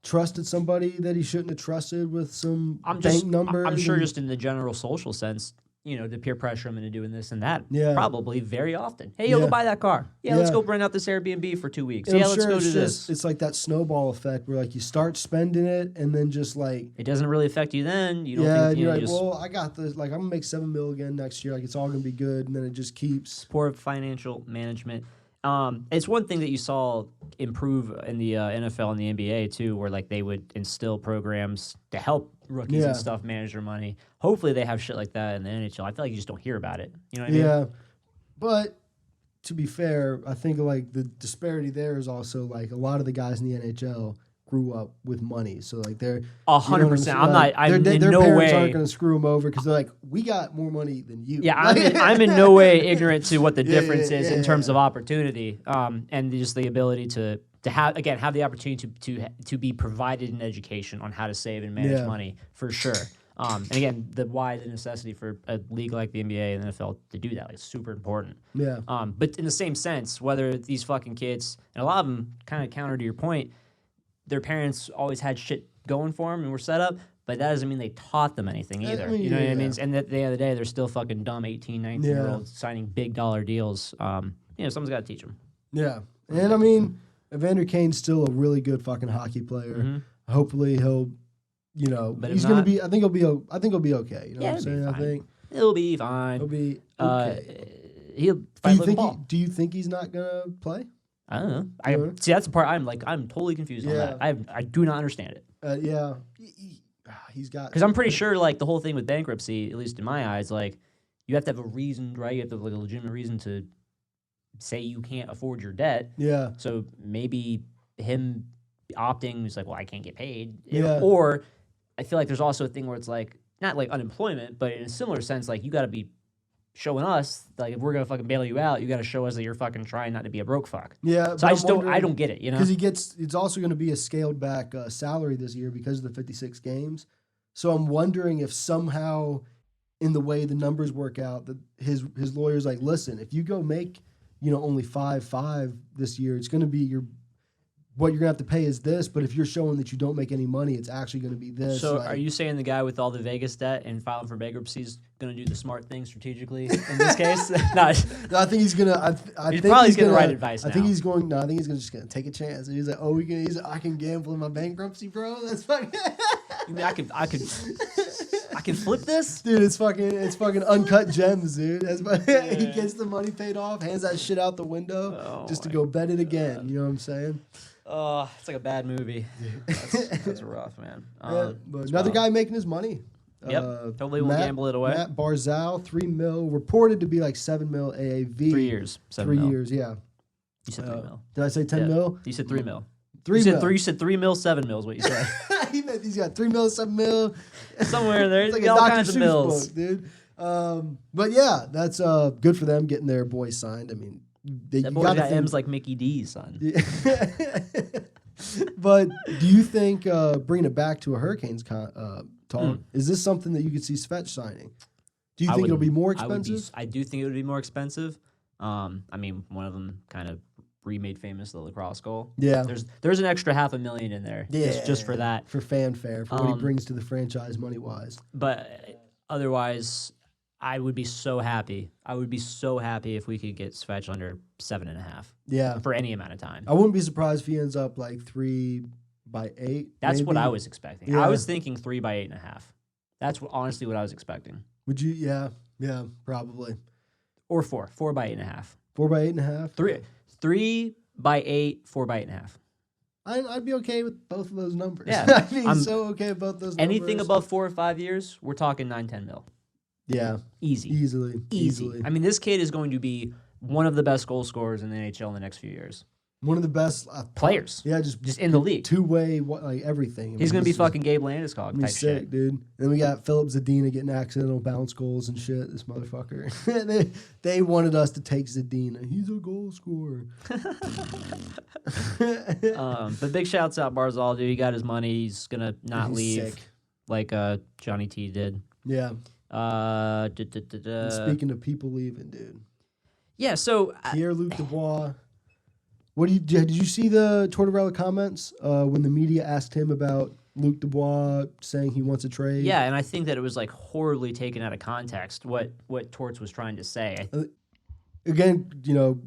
trusted somebody that he shouldn't have trusted with some bank number. I'm sure just in the general social sense, to peer pressure him into doing this and that. Yeah. Probably very often. Hey, go buy that car. Yeah, let's go rent out this Airbnb for 2 weeks. And Yeah, I'm let's sure go do this. It's like that snowball effect where like you start spending it, and then just like It doesn't really affect you then. You don't yeah, think and you're like, just well, I got this. Like, I'm gonna make $7 million again next year. Like, it's all gonna be good, and then it just keeps. poor financial management. It's one thing that you saw improve in the NFL and the NBA too, where like they would instill programs to help rookies and stuff manage their money. Hopefully they have shit like that in the NHL. I feel like you just don't hear about it. You know what I mean? Yeah, but to be fair, I think like the disparity there is also like a lot of the guys in the NHL grew up with money, so like they're 100%. I'm not. I'm their in no parents way. aren't going to screw them over because they're like, we got more money than you. Yeah, I'm in no way ignorant to what the difference is in yeah. terms of opportunity, and just the ability to have the opportunity to be provided an education on how to save and manage money for sure. And again, the necessity for a league like the NBA and the NFL to do that, like, it's super important. Yeah. But in the same sense, whether these fucking kids, and a lot of them kind of counter to your point, their parents always had shit going for them and were set up, but that doesn't mean they taught them anything either. mean, you know what I mean? yeah. And at the end of the day, they're still fucking dumb 18, 19-year-olds signing big dollar deals. Someone's got to teach them. Yeah. And I mean, Evander Kane's still a really good fucking hockey player. Mm-hmm. Hopefully he'll, But he's going to be, I think he'll be okay. You know what I'm saying? I think It'll be fine. he'll be okay. he'll fight like a ball. Do you think he's not gonna play? I don't know. Yeah. See, that's the part I'm totally confused on that. I do not understand it. Yeah, he's got. Because I'm pretty sure, like, the whole thing with bankruptcy, at least in my eyes, like, you have to have a reason, right? You have to have, like, a legitimate reason to say you can't afford your debt. Yeah. So maybe him opting is like, well, I can't get paid. Yeah. Or I feel like there's also a thing where it's like, not like unemployment, but in a similar sense, like, you got to be showing us, like, if we're going to fucking bail you out, you got to show us that you're fucking trying not to be a broke fuck. Yeah. So I don't get it, you know? Because it's also going to be a scaled back salary this year because of the 56 games. So I'm wondering if somehow in the way the numbers work out that his lawyer's like, listen, if you go make, only 5.5 this year, it's going to be what you're going to have to pay is this, but if you're showing that you don't make any money, it's actually going to be this. So are you saying the guy with all the Vegas debt and filing for bankruptcy is going to do the smart thing strategically in this case? No, I think he's going to. He's probably getting the right advice now. I think he's going. No, I think he's just going to take a chance. And he's like, oh, I can gamble in my bankruptcy, bro. That's fucking. You mean I can flip this? Dude, it's fucking uncut gems, dude. He gets the money paid off, hands that shit out the window just to go bet it again. You know what I'm saying? Oh, it's like a bad movie. That's rough, man. But another guy making his money. Yep. Hopefully we'll gamble it away. Matt Barzal, $3 million, reported to be like $7 million AAV. 3 years. 3 years, yeah. You said 3 mil. Did I say 10 mil? You said 3 mil. You said 3 mil, 7 mil is what you said. He meant he's got 3 mil, 7 mil. Somewhere in there. It's like all a Dr. kinds of Seuss mills. book, dude. But yeah, that's good for them getting their boys signed. I mean, that boy got M's like Mickey D's, son. Yeah. But do you think, bringing it back to a Hurricanes talk, is this something that you could see Svetch signing? Do you think it'll be more expensive? I do think it would be more expensive. I mean, one of them kind of remade famous the lacrosse goal. Yeah. There's an extra $500,000 in there. Yeah. Just for that. For fanfare, for what he brings to the franchise money-wise. But otherwise, I would be so happy. I would be so happy if we could get Svetch under 7.5. Yeah. For any amount of time. I wouldn't be surprised if he ends up like 3 by 8. That's maybe. what I was expecting. Yeah. I was thinking 3 by 8.5. That's honestly what I was expecting. Would you? Yeah, probably. Or 4 by 8.5. 4 by 8.5. 3 by 8, 4 by 8.5. I'd be okay with both of those numbers. Yeah. I'd be so okay with both those numbers. Anything above 4 or 5 years, we're talking 9-10 mil. Yeah. Easily. Easily. I mean, this kid is going to be one of the best goal scorers in the NHL in the next few years. One of the best players. Yeah, just in the league. Two-way, like everything. He's going to be fucking Gabe Landeskog type sick, shit. dude. And then we got Philip Zadina getting accidental bounce goals and shit. This motherfucker. they wanted us to take Zadina. He's a goal scorer. But big shouts out Barzal, dude. He got his money. He's going to not leave sick. like Johnny T did. Yeah. Speaking of people leaving, dude. Yeah, so Pierre-Luc Dubois. Did you see the Tortorella comments when the media asked him about Luc Dubois saying he wants a trade? Yeah, and I think that it was like horribly taken out of context what Torts was trying to say. Again,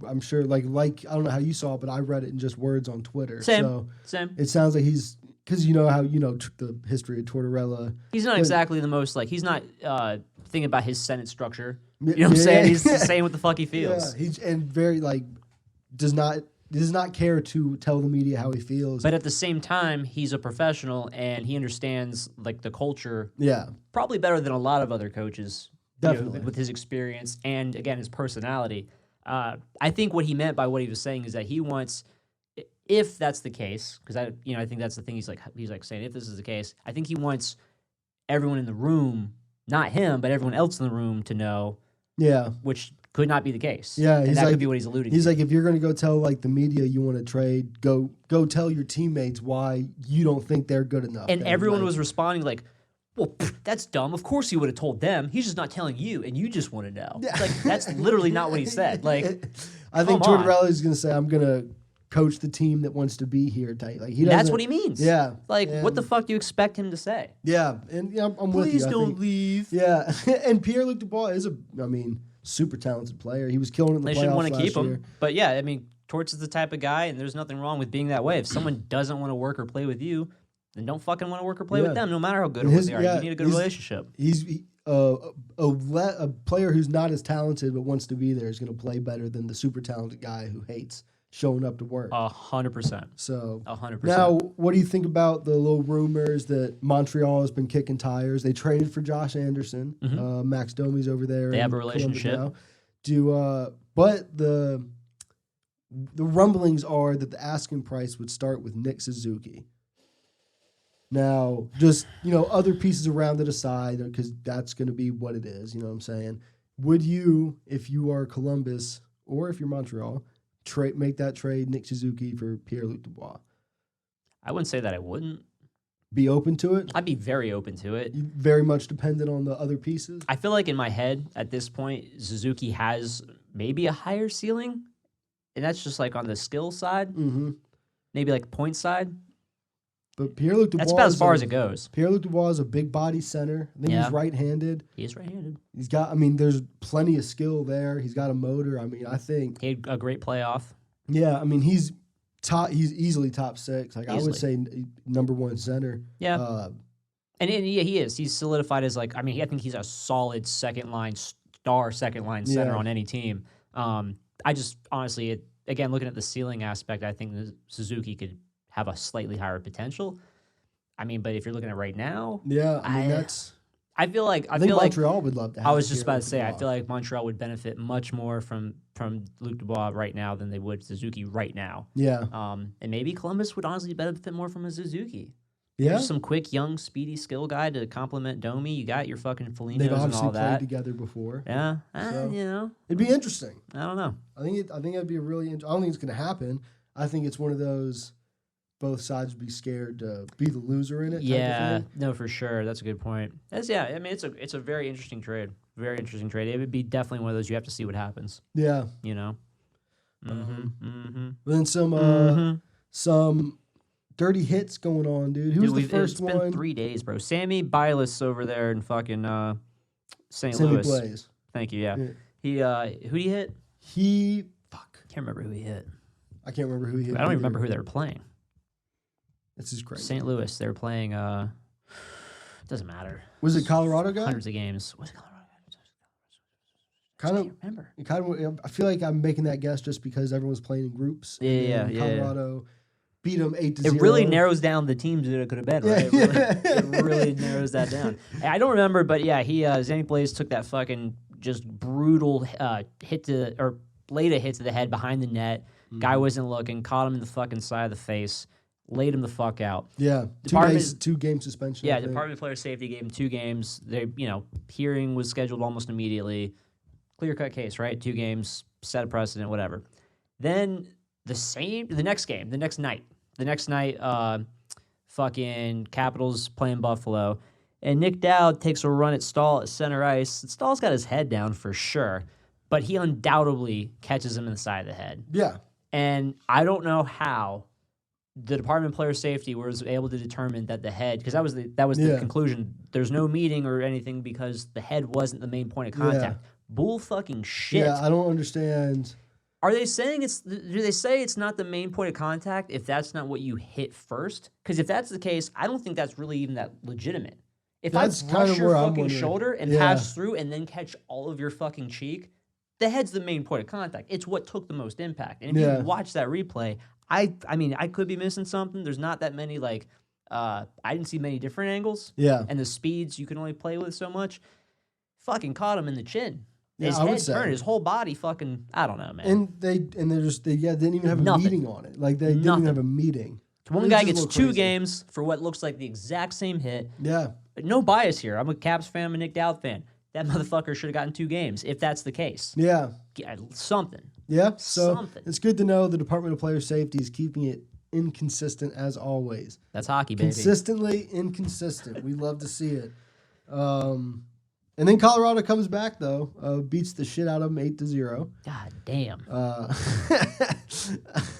I'm sure like I don't know how you saw it, but I read it in just words on Twitter. Same. It sounds like he's because you know how the history of Tortorella. He's not exactly the most like he's not thinking about his sentence structure. You know what I'm saying? He's saying what the fuck he feels. Yeah, he's very like does not care to tell the media how he feels. But at the same time, he's a professional and he understands like the culture. Yeah, probably better than a lot of other coaches. Definitely with his experience and again his personality. I think what he meant by what he was saying is that he wants, if that's the case, because I think that's the thing he's like saying if this is the case, I think he wants everyone in the room, not him, but everyone else in the room to know. Yeah, which could not be the case. Yeah, and that could be what he's alluding to. He's like, if you're going to go tell like the media you want to trade, go tell your teammates why you don't think they're good enough. And everyone was responding like, well, that's dumb. Of course he would have told them. He's just not telling you, and you just want to know. Yeah. Like that's literally not what he said. Like, I think Tortorella is going to say, "I'm going to coach the team that wants to be here." Like that's what he means. Yeah. Like, what the fuck do you expect him to say? Yeah, and I'm with you. Please don't leave. Yeah, and Pierre-Luc Dubois is super talented player. He was killing it in the playoffs. They shouldn't want to keep him. But yeah, I mean, Torts is the type of guy, and there's nothing wrong with being that way. If someone doesn't want to work or play with you, then don't fucking want to work or play with them, no matter how good or what they are. You need a good relationship. a player who's not as talented but wants to be there is going to play better than the super talented guy who hates showing up to work. 100%. So 100%. now, what do you think about the little rumors that Montreal has been kicking tires? They traded for Josh Anderson. Max Domi's over there. They have a in Columbus relationship. now. But the rumblings are that the asking price would start with Nick Suzuki. Now, just, other pieces around it aside, because that's going to be what it is, you know what I'm saying? Would you, if you are Columbus or if you're Montreal, make that trade, Nick Suzuki for Pierre-Luc Dubois? I wouldn't say that I wouldn't. Be open to it? I'd be very open to it. Very much dependent on the other pieces? I feel like in my head, at this point, Suzuki has maybe a higher ceiling, and that's just like on the skill side, maybe like point side. But Pierre-Luc Dubois... That's about as far as it goes. Pierre-Luc Dubois is a big body center. I think he's right-handed. He is right-handed. He's got... there's plenty of skill there. He's got a motor. I think... He had a great playoff. Yeah, he's easily top 6. Like, Easily. I would say number 1 center. Yeah. And he is. He's solidified as like... I think he's a solid second-line center on any team. I just, honestly, again, looking at the ceiling aspect, I think Suzuki could have a slightly higher potential. But if you're looking at right now, that's. I feel like Montreal would love to have. I was just about to say, I feel like Montreal would benefit much more from Luc Dubois right now than they would Suzuki right now. Yeah. And maybe Columbus would honestly benefit more from a Suzuki. Yeah. Just some quick, young, speedy skill guy to complement Domi. You got your fucking Felinos They've and obviously all that. played together before. Yeah. So, it'd be interesting. I don't know. I think it'd be a really. I don't think it's going to happen. I think it's one of those. Both sides would be scared to be the loser in it. Yeah, no, for sure. That's a good point. It's a very interesting trade. Very interesting trade. It would be definitely one of those you have to see what happens. Yeah. But then some dirty hits going on, dude. Who's the first one? It's been 3 days, bro. Sammy Bilas over there in fucking St. Louis. Blaze. Thank you. Yeah. He who'd he hit? Can't remember who he hit. I can't remember who he hit. I don't even remember who they were playing. This is crazy. St. Louis. They were playing. Doesn't matter. Was it Colorado guy? Hundreds of games. Was it Colorado? Kind of. Remember. I feel like I'm making that guess just because everyone's playing in groups. Yeah. Colorado beat them 8-0. It really narrows down the teams that it could have been. Right? It really narrows that down. I don't remember, but yeah, Zanny Blaze took that fucking just brutal hit laid a hit to the head behind the net. Guy wasn't looking. Caught him in the fucking side of the face. Laid him the fuck out. Yeah, 2 game suspension. Yeah, Department of Player Safety gave him 2 games. They, hearing was scheduled almost immediately. Clear cut case, right? 2 games, set a precedent, whatever. Then the next night, fucking Capitals playing Buffalo, and Nick Dowd takes a run at Stahl at center ice. Stahl's got his head down for sure, but he undoubtedly catches him in the side of the head. Yeah, and I don't know how the Department of Player Safety was able to determine that the head, because that was the conclusion. There's no meeting or anything because the head wasn't the main point of contact. Yeah. Bull fucking shit. Yeah, I don't understand. Are they saying do they say it's not the main point of contact if that's not what you hit first? Because if that's the case, I don't think that's really even that legitimate. If that's I brush your fucking wondering. shoulder and pass through and then catch all of your fucking cheek, the head's the main point of contact. It's what took the most impact. And if you watch that replay, I could be missing something. There's not that many, I didn't see many different angles. Yeah. And the speeds you can only play with so much. Fucking caught him in the chin. Yeah, His head turned, his whole body fucking, I don't know, man. And they didn't even have a meeting on it. Like, they didn't even have a meeting. One guy gets 2 games for what looks like the exact same hit. Yeah. But no bias here. I'm a Caps fan, I'm a Nick Dowd fan. That motherfucker should have gotten 2 games, if that's the case. Yeah. Something. Yeah, so Something. It's good to know the Department of Player Safety is keeping it inconsistent as always. That's hockey, baby. Consistently inconsistent. We love to see it. And then Colorado comes back, though, beats the shit out of them 8-0. God damn.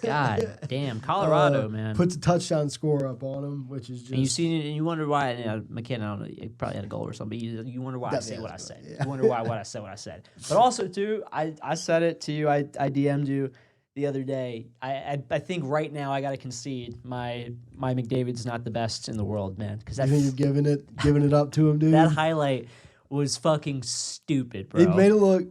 God damn. Colorado, man. Puts a touchdown score up on them, which is just... And you seen it, and you wonder why, McKinnon, I don't know, he probably had a goal or something, but you wonder why I said what I said. Yeah. You wonder why I said what I said. But also, too, I said it to you, I DM'd you the other day. I think right now I got to concede my McDavid's not the best in the world, man. Because you think you're giving it up to him, dude? That highlight was fucking stupid, bro. They made it look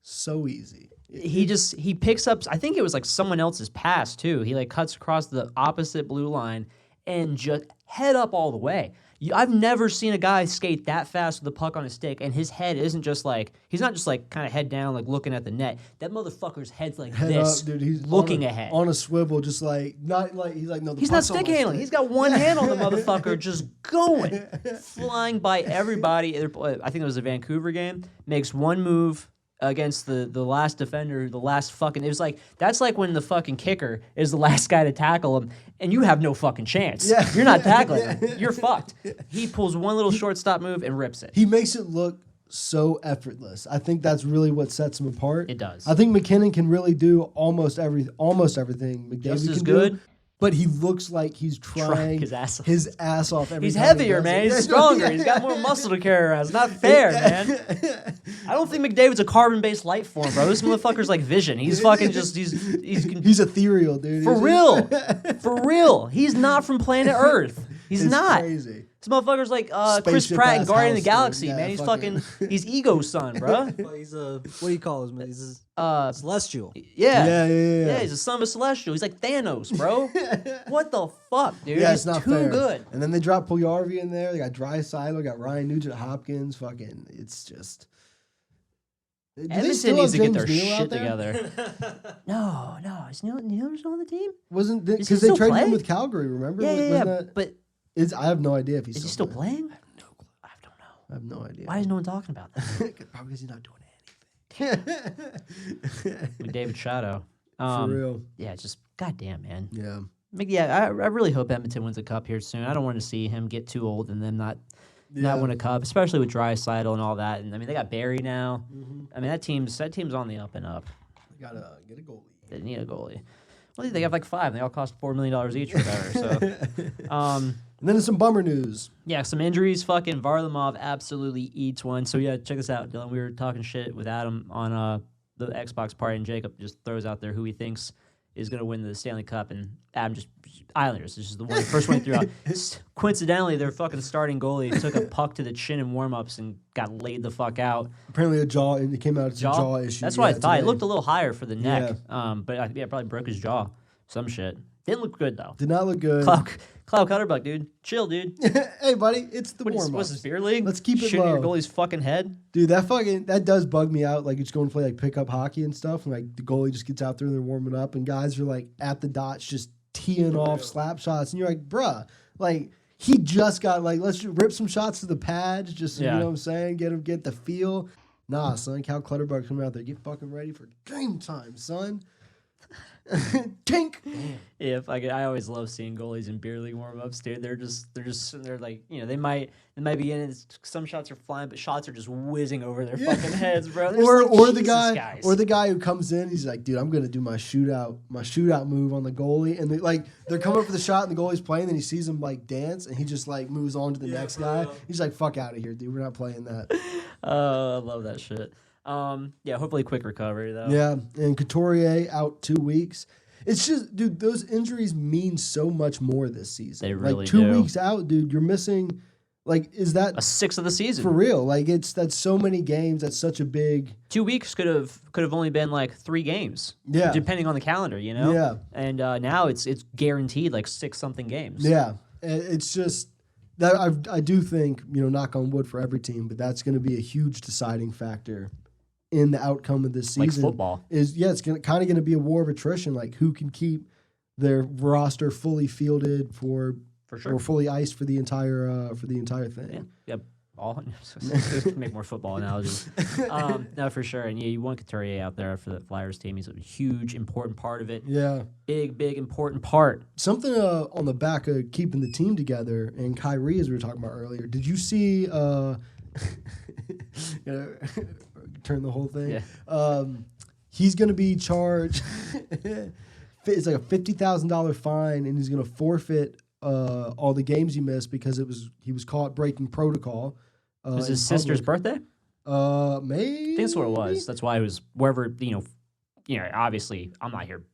so easy. He picks up, I think it was like someone else's pass too. He like cuts across the opposite blue line and just head up all the way. I've never seen a guy skate that fast with the puck on his stick, and his head isn't just like, he's not just like kind of head down, like looking at the net. That motherfucker's head's like Head this, up, dude. He's looking ahead. on a swivel, just like not like he's like no. The He's not puck's on stick my handling. stick. He's got one hand on the motherfucker, just going, flying by everybody. I think it was a Vancouver game. Makes one move against the last defender, the last fucking. It was like that's like when the fucking kicker is the last guy to tackle him, and you have no fucking chance. Yeah. You're not tackling him. You're fucked. He pulls one little shortstop move and rips it. He makes it look so effortless. I think that's really what sets him apart. It does. I think McKinnon can really do almost everything McDavid Just as can good. do, but he looks like he's trying his ass off. his ass off every He's time he heavier, does man. it. He's stronger. He's got more muscle to carry around. It's not fair, man. I don't think McDavid's a carbon-based life form, bro. This motherfucker's like Vision. He's fucking just He's ethereal, dude. for He's real. For real. He's not from planet Earth. He's It's not. crazy. This motherfucker's like Chris Spaceship Pratt in ass Guardian of the house, dude. Galaxy, Yeah, man. He's fucking- he's Ego son, bro. Well, he's a what do you call him? He's celestial. Yeah. Yeah. He's a son of a celestial. He's like Thanos, bro. What the fuck, dude? Yeah, He's it's not too fair. good. And then they dropped Puljujarvi in there. They got Draisaitl, got Ryan Nugent-Hopkins. Fucking, it's just. Do they Edmonton still needs have to get James their Neal out shit there? together. No. Is Neal still on the team? Wasn't Is he because they still traded him playing? with Calgary? Remember? Yeah. Wasn't that- But I have no idea if he's is he still playing. playing? I don't know. I have no idea. Why is no one talking about that? Probably because he's not doing anything. With David Shadow. For real. Yeah, just goddamn, man. Yeah. I really hope Edmonton wins a cup here soon. I don't want to see him get too old and then not win a cup, especially with Draisaitl and all that. And I mean, they got Barry now. I mean, that team's on the up and up. We gotta get a goalie. They need a goalie. Well, they have like 5. They all cost $4 million each or whatever. So, And then there's some bummer news. yeah, some injuries. Fucking Varlamov absolutely eats one. So yeah, check this out, Dylan. We were talking shit with Adam on the Xbox party, and Jacob just throws out there who he thinks is going to win the Stanley Cup, and Adam just Islanders. This is the first one he threw out. Coincidentally, their fucking starting goalie took a puck to the chin in warm-ups and got laid the fuck out. Apparently and it came out as a jaw issue. That's what I thought. It today. looked a little higher for the neck, but probably broke his jaw. Some shit. Didn't look good though. Did not look good. Cloud Cutterbuck, dude. Chill, dude. Hey, buddy, it's the warm-ups. What's this, beer league? Let's keep it Shooting low. your goalie's fucking head. Dude, that does bug me out. Like, you're just going to play like pickup hockey and stuff, and like the goalie just gets out there and they're warming up, and guys are like at the dots just teeing off slap shots, and you're like, bruh, like he just got like let's just rip some shots to the pads, just you know what I'm saying, get the feel. Nah, son, Cal Clutterbuck coming out there, get fucking ready for game time, son. Tink. Yeah, I always love seeing goalies in beer league warm-ups, dude. They're like, you know, they might be in it. Some shots are flying, but shots are just whizzing over their fucking heads, bro. They're just like, Or the Jesus, guy guys. or the guy who comes in, he's like, dude, I'm gonna do my shootout move on the goalie, and they're coming up for the shot, and the goalie's playing, and he sees him like dance, and he just like moves on to the next guy. He's like, fuck out of here, dude. We're not playing that. I love that shit. Yeah, hopefully quick recovery though. Yeah, and Couturier out 2 weeks. It's just, dude, those injuries mean so much more this season. They really like 2 do. weeks out, dude, you're missing. Like, is that A sixth of the season. for real? Like, that's so many games. That's such a big. 2 weeks could have only been like 3 games. Yeah. Depending on the calendar, you know. Yeah. And now it's guaranteed like 6-something games. Yeah, it's just that I do think, you know, knock on wood for every team, but that's going to be a huge deciding factor in the outcome of this Like season. football. It's kind of going to be a war of attrition, like who can keep their roster fully fielded for sure. or fully iced for the entire thing. Yeah. All make more football analogies. No, for sure. And yeah, you want Couturier out there for the Flyers team. He's a huge, important part of it. Yeah. Big, important part. Something on the back of keeping the team together, and Kyrie, as we were talking about earlier, did you see turn the whole thing? Yeah. He's going to be charged. It's like a $50,000 fine, and he's going to forfeit all the games he missed because he was caught breaking protocol. It was his in sister's public. birthday? Maybe. I think that's what it was. That's why it was wherever, you know, obviously I'm not here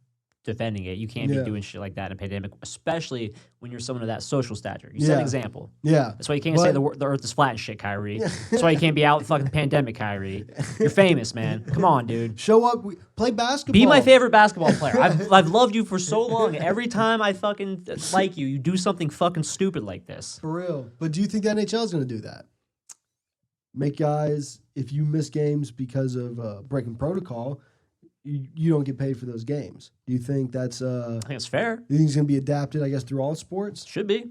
defending it. You can't be doing shit like that in a pandemic, especially when you're someone of that social stature. You set Yeah. an example. Yeah. That's why you can't say the earth is flat and shit, Kyrie. That's why you can't be out in fucking pandemic, Kyrie. You're famous, man. Come on, dude. Show up, play basketball. Be my favorite basketball player. I've loved you for so long. Every time I fucking like you, you do something fucking stupid like this. For real. But do you think the NHL is going to do that? Make guys, if you miss games because of breaking protocol, you don't get paid for those games. Do you think that's... I think it's fair. Do you think it's going to be adapted, I guess, through all sports? Should be.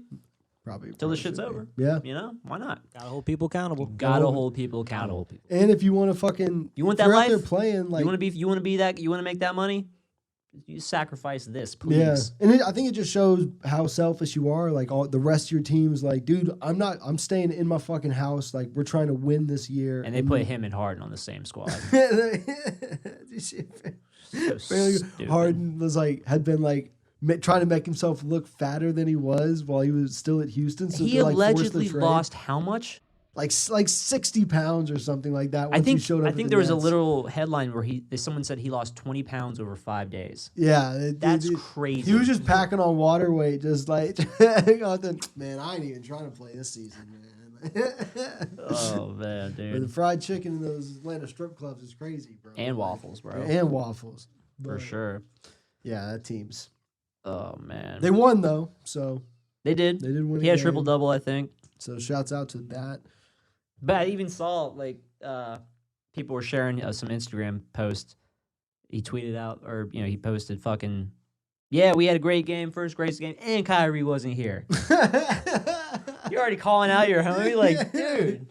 Probably. Till the shit's over. Yeah. You know? Why not? Gotta hold people accountable. Gotta hold people accountable. And if you want to fucking... You want if that you're out life? there playing, like... You want to be that? You want to make that money? You sacrifice this, please. Yeah, and I think it just shows how selfish you are. Like all the rest of your team's like, dude, I'm staying in my fucking house. Like we're trying to win this year. And they put him and Harden on the same squad. Apparently Harden was had been trying to make himself look fatter than he was while he was still at Houston. So He allegedly lost how much? Like 60 pounds or something like that. I think he showed up I think there was a little headline where someone said he lost 20 pounds over 5 days. Yeah, That's crazy. He was just packing on water weight, just like man, I ain't even trying to play this season, man. Oh man, But dude. the fried chicken in those Atlanta strip clubs is crazy, bro. And waffles, bro. And waffles. For But, sure. Yeah, that team's. Oh man. They won though, so They did. they did win. He had a triple double, I think. So shouts out to that. But I even saw people were sharing some Instagram post. He tweeted out, or he posted fucking, yeah, we had a great game, first greatest game, and Kyrie wasn't here. You're already calling out your homie, like, dude.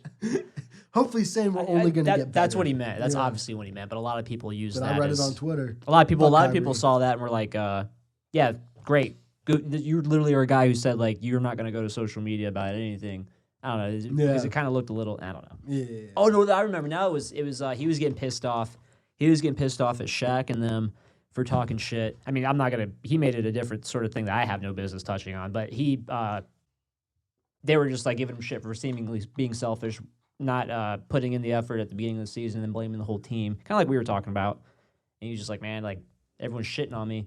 Hopefully, saying we're only going to get better. That's what he meant. That's Yeah. obviously what he meant. But a lot of people use But that. I read as, it on Twitter. A lot of people Kyrie. saw that and were like, yeah, great. Good. You literally are a guy who said like you're not going to go to social media about anything. I don't know. Because it kind of looked a little. I don't know. Yeah. Oh no, I remember now. It was he was getting pissed off. He was getting pissed off at Shaq and them for talking shit. I mean, I'm not gonna. He made it a different sort of thing that I have no business touching on. But they were just like giving him shit for seemingly being selfish, not putting in the effort at the beginning of the season and blaming the whole team. Kind of like we were talking about. And he was just like, man, like everyone's shitting on me,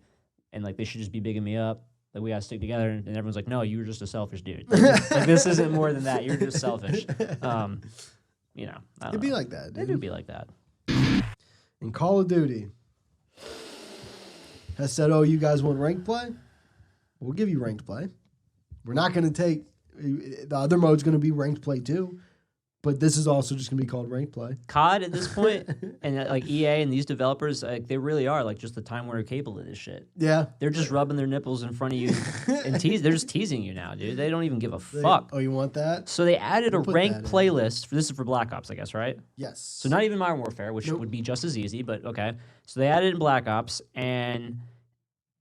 and like they should just be bigging me up. Like we gotta stick together, and everyone's like, "No, you were just a selfish dude. Like this isn't more than that. You're just selfish." It'd be like that, They dude. do be like that. And Call of Duty has said, "Oh, you guys want ranked play? We'll give you ranked play. We're not going to take the other mode's going to be ranked play too, but this is also just going to be called ranked play." COD at this point, and like EA and these developers, like they really are like just the Time Warner cable of this shit. Yeah, They're just rubbing their nipples in front of you and they're just teasing you now, dude. They don't even give a fuck. Oh, you want that? So they added a We'll put ranked that in. playlist. This is for Black Ops, I guess, right? Yes. So not even Modern Warfare, which Nope. would be just as easy, but okay. So they added in Black Ops, and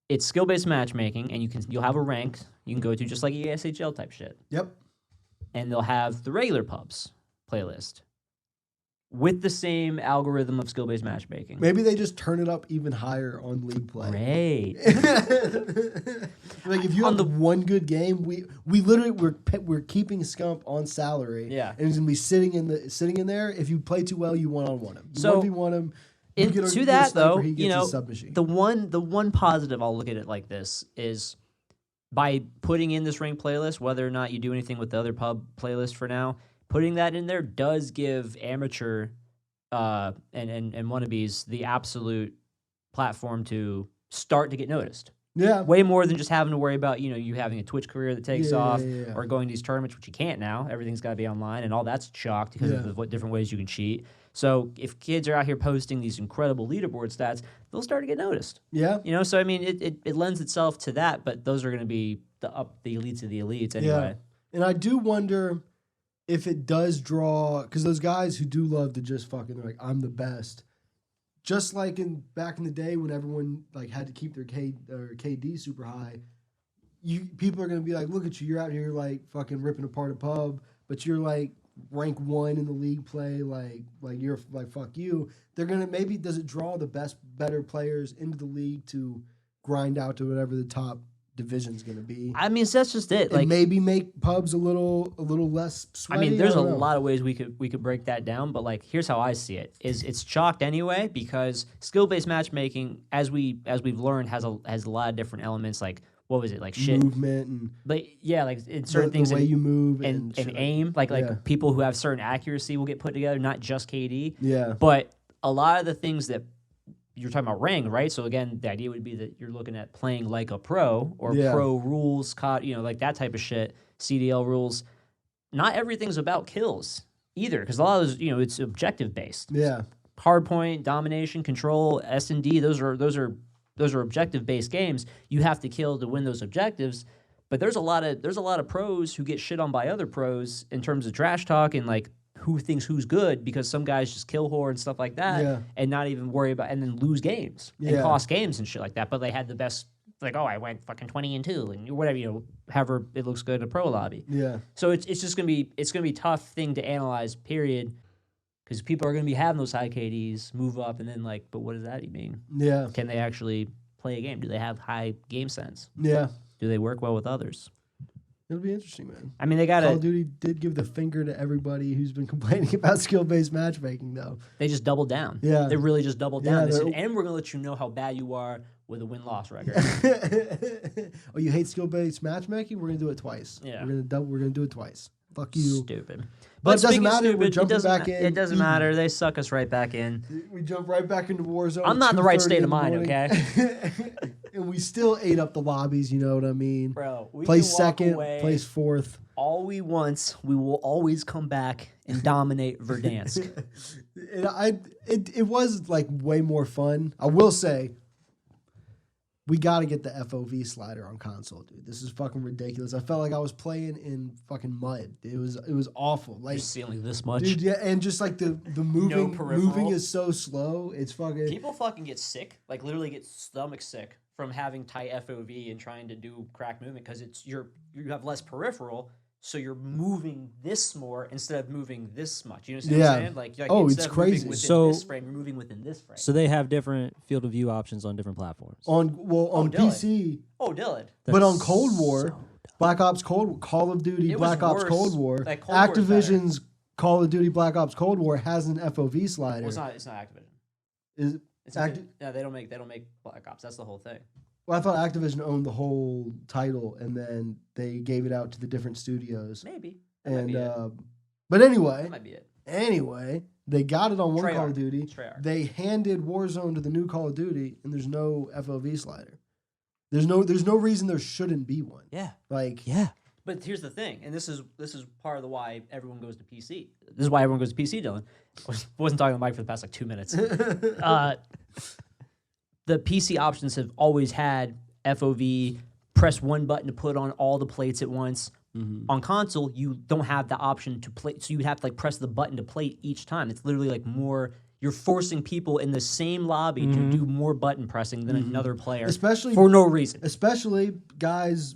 it's skill-based matchmaking, and you'll have a rank you can go to, just like ESHL type shit. Yep. And they'll have the regular pubs playlist with the same algorithm of skill-based matchmaking. Maybe they just turn it up even higher on league play. Great. Like if you have the one good game, we literally we're keeping Scump on salary. Yeah. and he's gonna be sitting in there. If you play too well, you 1-on-1 him. You So, 1v1 him. To that though, he gets his submachine. the one positive I'll look at it like this is by putting in this ranked playlist, whether or not you do anything with the other pub playlist for now, putting that in there does give amateur and wannabes the absolute platform to start to get noticed. Yeah. Way more than just having to worry about, you having a Twitch career that takes off Yeah. or going to these tournaments, which you can't now. Everything's got to be online, and all that's chalked because of what different ways you can cheat. So if kids are out here posting these incredible leaderboard stats, they'll start to get noticed. Yeah. So I mean, it lends itself to that, but those are going to be the elites of the elites anyway. Yeah. And I do wonder if it does draw, because those guys who do love to just fucking, they're like, I'm the best. Just like back in the day when everyone like had to keep their KD super high, people are gonna be like, look at you, you're out here like fucking ripping apart a pub, but you're like rank 1 in the league play, like you're like fuck you. They're gonna does it draw the better players into the league to grind out to whatever the top division's going to be. I mean, so that's just it. And Like maybe make pubs a little less sweaty. I mean, there's a don't know. lot of ways we could break that down, but like here's how I see it: is it's chalked anyway because skill-based matchmaking, as we've learned, has a lot of different elements. Like what was it like shit movement and But yeah, like in certain things, the way you move and shit aim, like yeah. people who have certain accuracy will get put together, not just KD. Yeah. But a lot of the things that you're talking about ring, right? So again, the idea would be that you're looking at playing like a pro or Yeah. pro rules, like that type of shit, CDL rules. Not everything's about kills either, because a lot of those, it's objective based. Yeah. Hard point, domination, control, S&D, those are objective based games. You have to kill to win those objectives. But there's a lot of pros who get shit on by other pros in terms of trash talk and like who thinks who's good, because some guys just kill whore and stuff like that Yeah. and not even worry about, and then lose games and Yeah. cost games and shit like that. But they had the best, like, oh, I went fucking 20-2 and whatever, however it looks good in a pro lobby. Yeah. So it's just gonna be a tough thing to analyze, period. Because people are gonna be having those high KDs, move up, and then like, but what does that mean? Yeah. Can they actually play a game? Do they have high game sense? Yeah. Do they work well with others? It'll be interesting, man. I mean, they Call gotta. of Duty did give the finger to everybody who's been complaining about skill-based matchmaking, though. They just doubled down. Yeah. They really just doubled Yeah, down. They said, they're- and we're gonna let you know how bad you are with a win-loss record. Oh, you hate skill-based matchmaking? We're gonna do it twice. Yeah. We're gonna do it twice. Fuck you. Stupid. But it doesn't speaking of matter, we're stupid, jumping back in It doesn't even. matter. They suck us right back in. We jump right back into Warzone. I'm not in the right 2:30 state of in the mind, morning. okay? And we still ate up the lobbies, you know what I mean? Bro, we Place can walk second, away place fourth. all we want. We will always come back and dominate Verdansk. It was like way more fun. I will say, we got to get the FOV slider on console, dude. This is fucking ridiculous. I felt like I was playing in fucking mud. It was awful. Like, You're seeing this much. dude, yeah, and just like the moving peripheral. is so slow. It's fucking. People fucking get sick, like literally get stomach sick from having tight FOV and trying to do crack movement because you have less peripheral, so you're moving this more instead of moving this much. You know what I'm Yeah. saying? Like Oh, instead it's of moving crazy. within So- this frame, you're moving within this frame. So they have different field of view options on different platforms. on Dylan. PC, Oh, Dylan. but on That's Cold War, so Black Ops Call of Duty It was Black Ops worse. Cold War, Like, Cold War is Activision's Call of Duty Black Ops Cold War has an FOV slider. Well, it's not Activision. Is- It's no, they don't make Black Ops. That's the whole thing. Well, I thought Activision owned the whole title, and then they gave it out to the different studios. Maybe. That might And be it. but anyway, That might be it. they got it on one Treyarch. Call of Duty. Treyarch. They handed Warzone to the new Call of Duty, and there's no FOV slider. There's no reason there shouldn't be one. Yeah. Like, Yeah. But here's the thing, and this is part of the why everyone goes to PC. This is why everyone goes to PC, Dylan. Wasn't talking to Mike for the past like 2 minutes. The PC options have always had FOV, press one button to put on all the plates at once. On console, you don't have the option to play, so you would have to like press the button to plate each time. It's literally like more. You're forcing people in the same lobby to do more button pressing than another player, Especially- for no reason. especially guys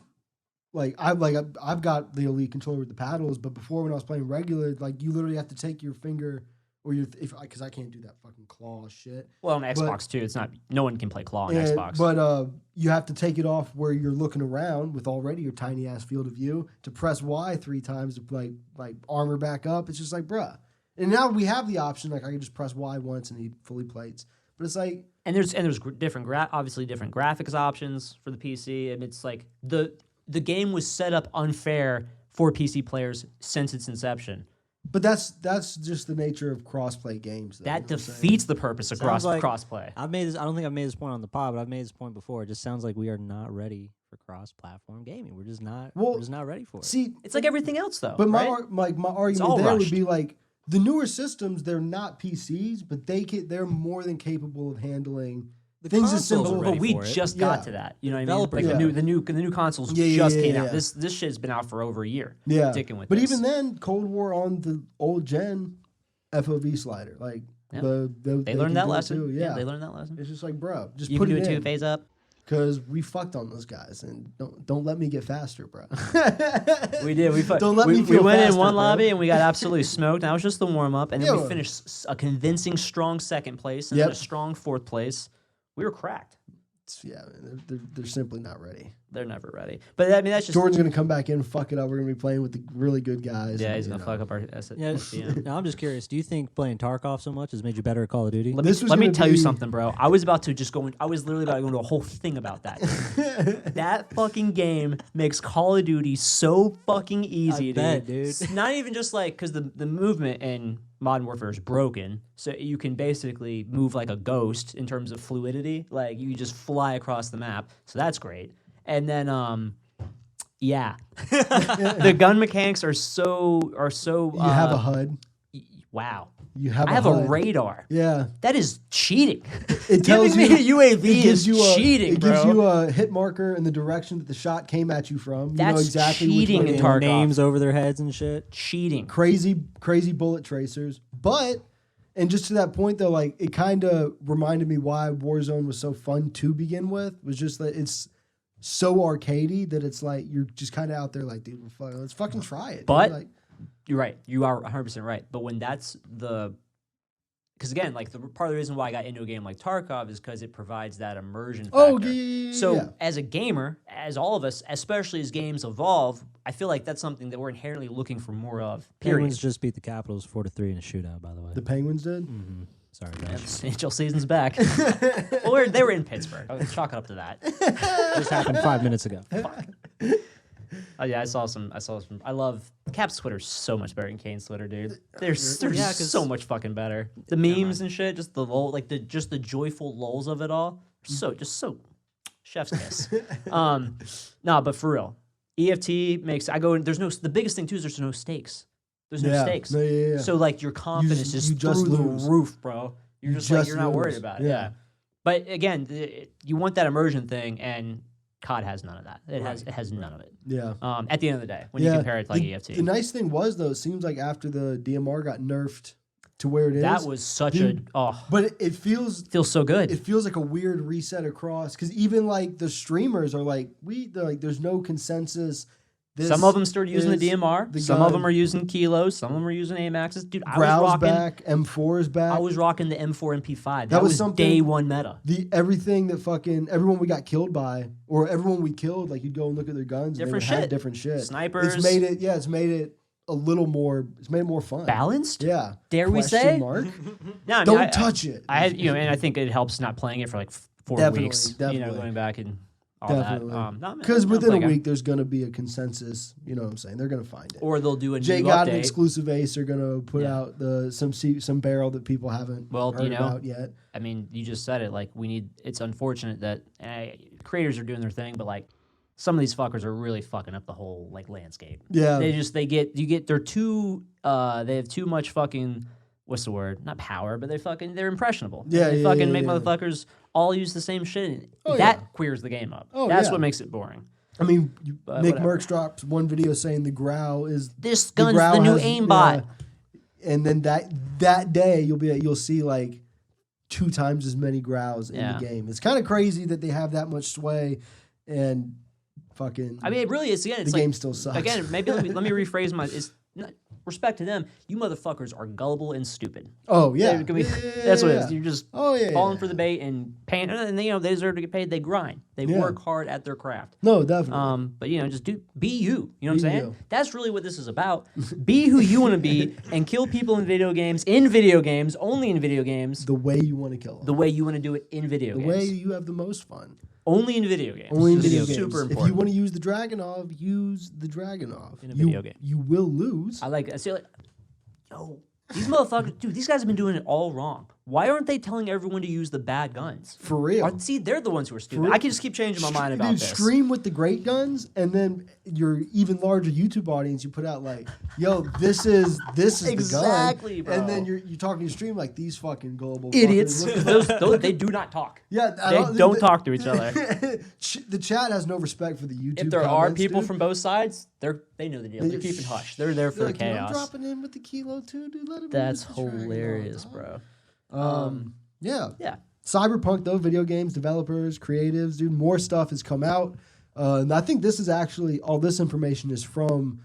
I've got the Elite controller with the paddles, but before when I was playing regular, like you literally have to take your finger or because I can't do that fucking claw shit. Well, on Xbox too, it's not. No one can play claw on Xbox. But you have to take it off where you're looking around with already your tiny ass field of view to press Y 3 times to like armor back up. It's just like, bruh. And now we have the option, like I can just press Y once and he fully plates. But it's like, And there's different obviously different graphics options for the PC, and it's like the game was set up unfair for PC players since its inception. but that's just the nature of crossplay games. Though, That you know what I'm saying? defeats the purpose of Sounds like- crossplay. I don't think I've made this point on the pod, but I've made this point before. It just sounds like we are not ready for cross-platform gaming. We're just not. Well, we're just not ready for it. See, It's like everything else, though. but my right? argument all there would rushed. be like the newer systems. They're not PCs, but they're more than capable of handling things as consoles simple. are ready But we for it. just Yeah. got to that. You know what I mean? Developers Like are. the new consoles Yeah, just yeah, came yeah. out. This shit's been out for over a year. Yeah, Sticking with but this. even then, Cold War on the old gen FOV slider, like Yeah. they learned can that do it lesson. too, Yeah, They learned that lesson. it's just like, bro, just You put can do it a in. two-phase up. Because we fucked on those guys, and don't let me get faster, bro. We did. Don't let me we feel went in faster, one bro. lobby and we got absolutely smoked. That was just the warm up, and then Yeah. we finished a convincing strong second place and then Yep. a strong fourth place. We were cracked. Yeah, they're simply not ready. They're never ready. But I mean, that's just Jordan's gonna come back in and fuck it up. We're gonna be playing with the really good guys. Yeah, and, he's gonna fuck up our Yeah. SPM. Now I'm just curious. Do you think playing Tarkov so much has made you better at Call of Duty? Let me tell you something, bro. I was literally about to go into a whole thing about that. That fucking game makes Call of Duty so fucking easy, I bet, dude. It's not even just like because the movement in Modern Warfare is broken, so you can basically move like a ghost in terms of fluidity. Like you just fly across the map, so that's great. And then, yeah, the gun mechanics are so. You have a HUD. Wow. I have a radar. Yeah. That is cheating. It tells Giving you me a UAV is cheating, It bro. gives you a hit marker in the direction that the shot came at you from. That's you know exactly cheating which in way. Tarkov. Names over their heads and shit. Cheating. Crazy bullet tracers. And just to that point though, like it kind of reminded me why Warzone was so fun to begin with. Was just that it's so arcadey that it's like you're just kind of out there like, dude, let's fucking try it. But like, you're right. You are 100% right. But when that's because again, like the part of the reason why I got into a game like Tarkov is because it provides that immersion factor. oh yeah. So as a gamer, as all of us, especially as games evolve, I feel like that's something that we're inherently looking for more of. Period. Penguins just beat the Capitals 4-3 in a shootout, by the way. The Penguins did. Mm-hmm. Sorry, guys. NHL season's back. Well, they were in Pittsburgh. I'll chalk it up to that. Just happened 5 minutes ago. Oh yeah, I saw some. I love Cap's Twitter so much better than Kane's Twitter, dude. They're Yeah, 'cause- so much fucking better. The memes and shit, just the lol, like the joyful lulls of it all. So chef's kiss. No, but for real, EFT makes the biggest thing too is there's no stakes. There's no stakes. No, yeah. So like your confidence is you just through lose. the roof, bro. You're just like you're not worried lose. about it. Yeah. But again, you want that immersion thing, and COD has none of that. It has none of it. Yeah. At the end of the day, when you compare it to like EFT, The nice thing was though, it seems like after the DMR got nerfed to where it is, that was such But it feels so good. It feels like a weird reset across because even like the streamers are like there's no consensus. Some of them started using the DMR. Some of gun. them are using kilos. Some of them are using AMAXs. Dude, I was Growl's rocking. back, M4 is back. I was rocking the M4 MP5. That was was something- day one meta. Everything that fucking everyone we got killed by, or everyone we killed, like you'd go and look at their guns. Different and they would have shit. different shit. Snipers. It's made it a little more. It's made it more fun. Balanced. Yeah. Dare we Question say? Mark? No, I mean, Don't touch it. I had, and I think it helps not playing it for like 4 Definitely, weeks. definitely. Going back and all Definitely. that. Because not within a playing week, there's going to be a consensus. You know what I'm saying? They're going to find it. or they'll do a Jay new got update. an exclusive ace. Are going to put out some barrel that people haven't heard about yet. I mean, you just said it. Like it's unfortunate that creators are doing their thing, but like some of these fuckers are really fucking up the whole like landscape. Yeah. They have too much fucking, what's the word? Not power, but they're impressionable. Yeah, They yeah, fucking yeah, make yeah. motherfuckers all use the same shit. Oh, That yeah. queers the game up. Oh, That's yeah. what makes it boring. I mean, But Nick whatever. Merckx dropped one video saying the Growl is This the gun's Growl the new has- aimbot. yeah. And then that day you'll see like 2 times as many Growls in Yeah. the game. It's kind of crazy that they have that much sway, and fucking. I mean, it really is. Again, it's the like, game still sucks. Again, maybe let me rephrase my. It's not, respect to them. You motherfuckers are gullible and stupid. Oh yeah, They can be- Yeah, that's what it yeah. is. You're just Oh yeah, falling yeah. for the bait and paying. And they deserve to get paid. They grind. They Yeah. work hard at their craft. No, definitely. But just be you. You know what I'm Be saying? you. That's really what this is about. Be who you want to be and kill people in video games, only in video games, The way you want to kill them. the way you want to do it in video The games. way you have the most fun. Only in video games. Only in This is video games. super If you important. want to use the Dragonov, use the Dragonov. In a video game. You will lose. I see like, yo, these motherfuckers, dude, these guys have been doing it all wrong. Why aren't they telling everyone to use the bad guns? For real. See, they're the ones who are stupid. real. I can just keep changing my mind about Dude, this. stream with the great guns, and then your even larger YouTube audience, you put out like, "Yo, this is Exactly, the bro. gun," and then you're talking to stream like these fucking gullible Idiots. fuckers. those, they do not talk. Yeah, They don't talk to each other. The chat has no respect for the YouTube. If there are comments, people dude. from both sides, they know the deal. They're keeping hush. They're there for They're the like, "Dude, I'm chaos. dropping in with the kilo too, dude. Let him That's use the Dragonov, hilarious, dog." bro. Yeah. Yeah. Cyberpunk, though, video games, developers, creatives, dude, more stuff has come out. And I think this is actually, all this information is from,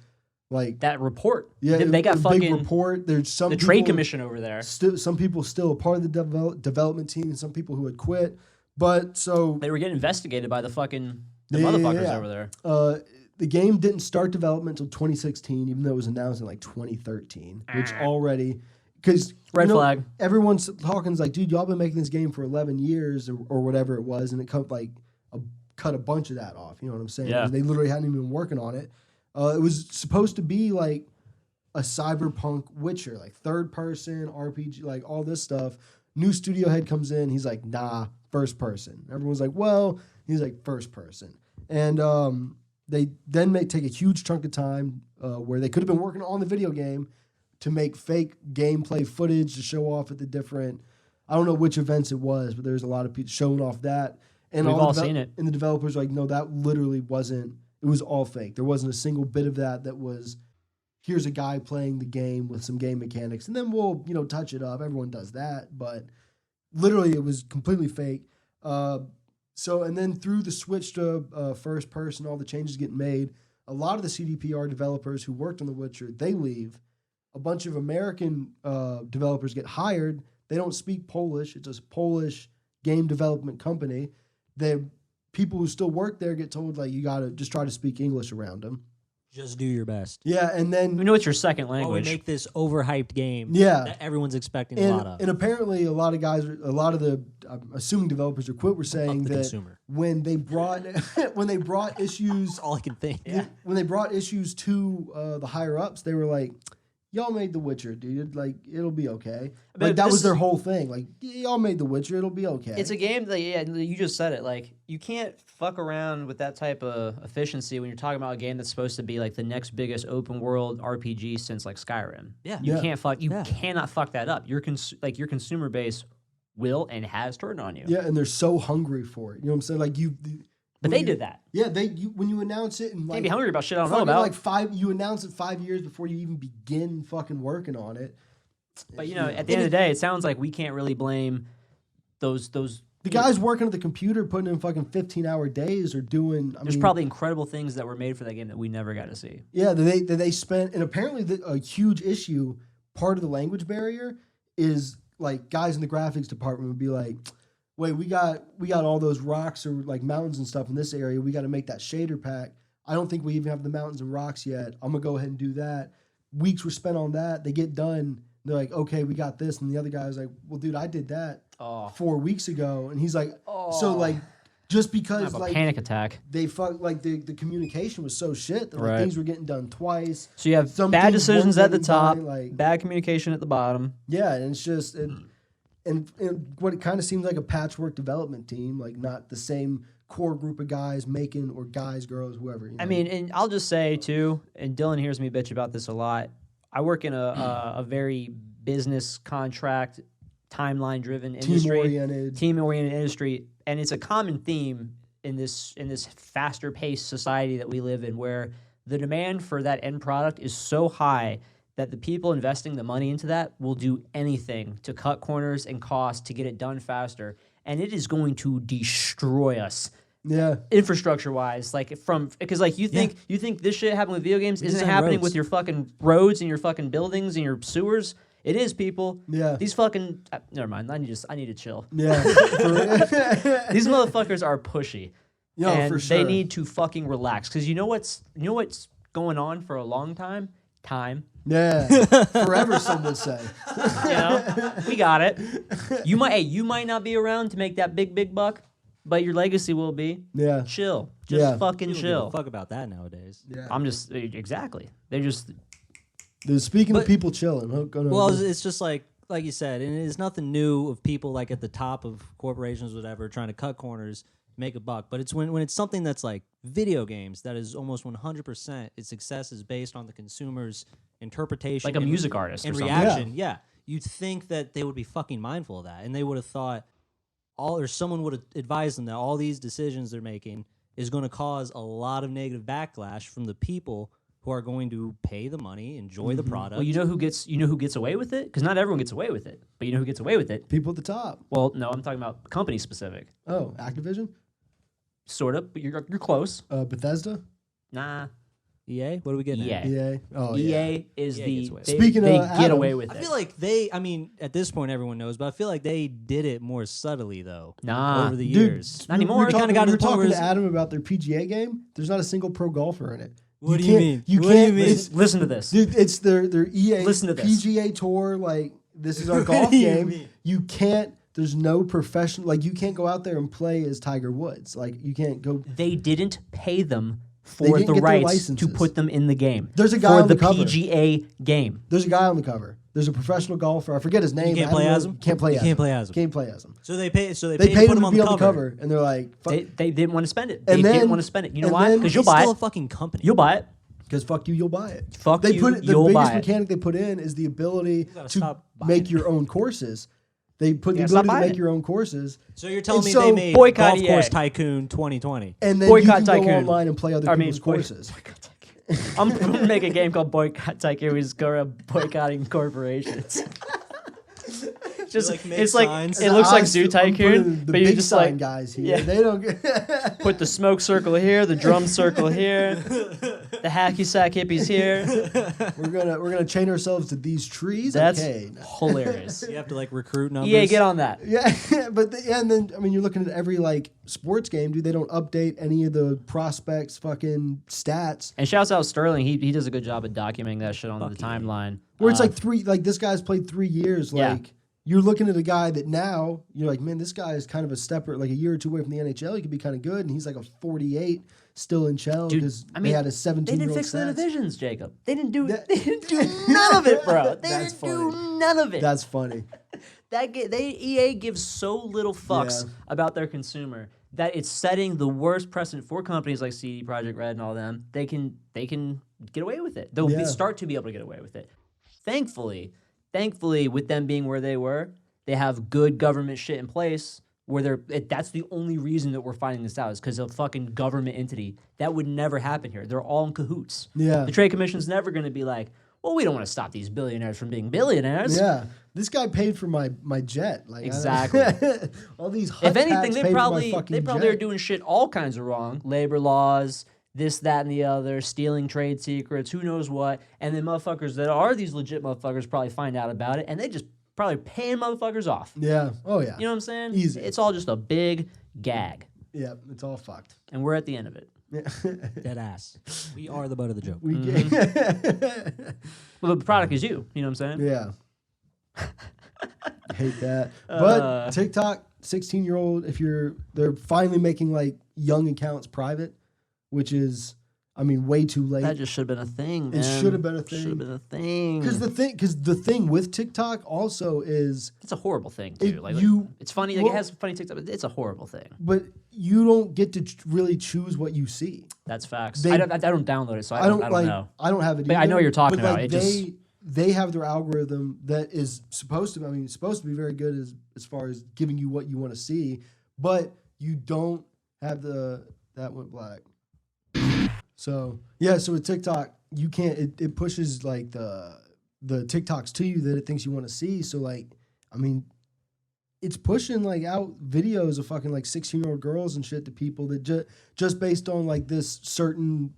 like, That report. yeah, they got a fucking big report. There's some the people, trade commission over there. some people still a part of the development team, some people who had quit. But so They were getting investigated by the motherfuckers over there. The game didn't start development until 2016, even though it was announced in like 2013, which already because Red flag. Everyone's talking like, dude, y'all been making this game for 11 years or whatever it was, and it cut a bunch of that off. You know what I'm saying? Yeah. They literally hadn't even been working on it. It was supposed to be like a cyberpunk Witcher, like third person RPG, like all this stuff. New studio head comes in, he's like, nah, first person. Everyone's like, well, he's like first person, and they then take a huge chunk of time where they could have been working on the video game to make fake gameplay footage to show off at the different, I don't know which events it was, but there's a lot of people showing off that. And We've all seen it. And the developers are like, no, that literally wasn't, it was all fake. There wasn't a single bit of that was, here's a guy playing the game with some game mechanics, and then we'll, touch it up. Everyone does that, but literally it was completely fake. And then through the switch to first person, all the changes get made. A lot of the CDPR developers who worked on The Witcher, they leave. A bunch of American developers get hired. They don't speak Polish. It's a Polish game development company. People who still work there get told, like, you got to just try to speak English around them. Just do your best. Yeah, and then... We know it's your second We language. make this overhyped game that everyone's expecting a lot of. And apparently a lot of the, I'm assuming developers who quit were saying the that consumer. when they brought issues... That's all I can think. When they brought issues to the higher-ups, they were like, y'all made The Witcher, dude. Like, it'll be okay. Like, that was their whole thing. Like, y'all made The Witcher, it'll be okay. It's a game that, you just said it. Like, you can't fuck around with that type of efficiency when you're talking about a game that's supposed to be like the next biggest open world RPG since like Skyrim. Yeah. You cannot fuck that up. Your consumer base will and has turned on you. Yeah, and they're so hungry for it. You know what I'm saying? Like, But they did that. Yeah, when you announce it and like can't be hungry about shit I don't know about. You announce it 5 years before you even begin fucking working on it. But at the end of the day, it sounds like we can't really blame those. The guys working at the computer, putting in fucking 15-hour days, or doing. There's probably incredible things that were made for that game that we never got to see. Yeah, they spent, and apparently a huge issue. Part of the language barrier is like guys in the graphics department would be like, wait, we got all those rocks or like mountains and stuff in this area. We got to make that shader pack. I don't think we even have the mountains and rocks yet. I'm gonna go ahead and do that. Weeks were spent on that. They get done. They're like, okay, we got this, and the other guy's like, well, dude, I did that 4 weeks ago, and he's like, so like, just because like panic attack, they the communication was so shit that like, things were getting done twice. So you have bad decisions at the top, bad communication at the bottom. Yeah, and it's just. And what it kind of seems like a patchwork development team, like not the same core group of guys making, or guys, girls, whoever. I mean, and I'll just say too, and Dylan hears me bitch about this a lot. I work in a very business contract, timeline driven industry, team oriented industry, and it's a common theme in this faster paced society that we live in, where the demand for that end product is so high that the people investing the money into that will do anything to cut corners and costs to get it done faster. And it is going to destroy us. Yeah. Infrastructure wise. Because you think this shit happening with video games isn't happening with your fucking roads and your fucking buildings and your sewers. It is, people. Yeah. These fucking never mind. I need to chill. Yeah. These motherfuckers are pushy. Yeah, and for sure. they need to fucking relax. Because you know what's going on for a long time? Time. Yeah, forever. Some would say. We got it. You might not be around to make that big buck, but your legacy will be. Yeah, chill. Just fucking People chill. don't give a fuck about that nowadays. Yeah, I'm just exactly. They're speaking of people chilling. Well, it's just like you said, and it's nothing new of people like at the top of corporations, whatever, trying to cut corners, make a buck. But it's when it's something that's like video games that is almost 100%. Its success is based on the consumer's interpretation, like a music artist and or reaction. Yeah, you'd think that they would be fucking mindful of that, and they would have thought someone would have advised them that all these decisions they're making is going to cause a lot of negative backlash from the people who are going to pay the money, enjoy the product. Well, you know who gets away with it? Because not everyone gets away with it, but you know who gets away with it? People at the top. Well, no, I'm talking about company specific. Oh, Activision. Sort of, but you're close. Bethesda. Nah. EA? What are we getting EA. at? EA. Oh, EA is EA the gets away with they, it. Speaking they of get Adam, away with I it. feel like I mean, at this point, everyone knows, but I feel like they did it more subtly, though, Nah. over the Dude, years. Not anymore. We were Kinda got to we the were point talking where to it's- Adam about their PGA game. There's not a single pro golfer in it. What do you mean? You What do you can't. mean? Listen, Listen to this. dude, it's their EA Listen to this. PGA Tour. Like, this is our What golf do you game. mean? You can't. There's no professional. Like, you can't go out there and play as Tiger Woods. Like, you can't go. They didn't pay them They for didn't the get their rights to licenses. put them in the game. There's a guy for on the the cover. PGA game. There's a guy on the cover. There's a professional golfer. I forget his name. You can't I don't play know. as him? Can't play You as can't him. play as him. Can't play as him. So they paid. So They they paid put him him to be on the cover. and they're like, They didn't want to spend it. They And didn't then- want to spend it. You know and why? then- Because It's you'll buy still it. a fucking company. You'll buy it. because fuck you, you'll buy it. Fuck they you, put the you'll biggest buy it. mechanic they put in is the ability gotta to stop buying make it. your own courses. They put the gotta stop ability to buying make it. your own courses, So you're telling And me so they made boycott Golf EA. Course Tycoon 2020? and then Boycott you can go Tycoon. online and play other people's courses. I'm gonna make a game called Boycott Tycoon. We just go around boycotting corporations. Just like, make it's like signs. it looks like I'm Zoo putting Tycoon, the but you big just sign like guys here. Yeah. They don't get. put the smoke circle here, the drum circle here, the hacky sack hippies here. we're gonna chain ourselves to these trees. That's okay. hilarious. You have to like recruit numbers. EA, get on that. Yeah, but and then I mean you're looking at every like sports game, dude. They don't update any of the prospects' fucking stats. And shouts out Sterling. He does a good job of documenting that shit on the timeline. Where it's like this guy's played 3 years. Yeah. Like you're looking at a guy that now you're like, man, this guy is kind of a stepper, like a year or two away from the NHL. He could be kind of good, and he's like a 48 still in Chell Dude, because I mean, they had a They 17-year-old didn't fix the stats. divisions, Jacob. They didn't do. That- They didn't do none of it, bro. They That's didn't do funny. none of it. That's funny. EA gives so little fucks Yeah. about their consumer that it's setting the worst precedent for companies like CD Projekt Red and all them. They can get away with it. They'll Yeah. start to be able to get away with it. Thankfully, with them being where they were, they have good government shit in place where that's the only reason that we're finding this out is because of fucking government entity. That would never happen here. They're all in cahoots. Yeah. The Trade Commission's never going to be like, well, we don't want to stop these billionaires from being billionaires. Yeah, this guy paid for my jet. Like Exactly. all these. If anything, hutbacks they paid for my probably fucking are jet. doing shit all kinds of wrong. Labor laws, this, that, and the other, stealing trade secrets, who knows what. And then motherfuckers that are these legit motherfuckers probably find out about it, and they just probably paying motherfuckers off. Yeah. Oh yeah. You know what I'm saying? Easy. It's all just a big gag, Yeah. It's all fucked. and we're at the end of it. Dead ass. We are the butt of the joke. We Well, the product is you. You know what I'm saying? yeah. Hate that. But TikTok, 16-year-old, they're finally making like young accounts private, which is, I mean, way too late. That just should have been a thing, man. It should have been a thing. Should have been a thing. Because the thing with TikTok also is, It's a horrible thing, too. It's funny. Like, well- it has funny TikTok, but it's a horrible thing. but you don't get to really choose what you see. That's facts. They- I don't download it, so I don't know. I don't have it. But I either, know what you're talking but, about. like, It they have their algorithm that is supposed to. I mean, it's supposed to be very good as far as giving you what you want to see, but you don't have that went black. So yeah, so with TikTok, you can't. It pushes like the TikToks to you that it thinks you want to see. So like, I mean, it's pushing like out videos of fucking like 16-year-old girls and shit to people that just based on like this certain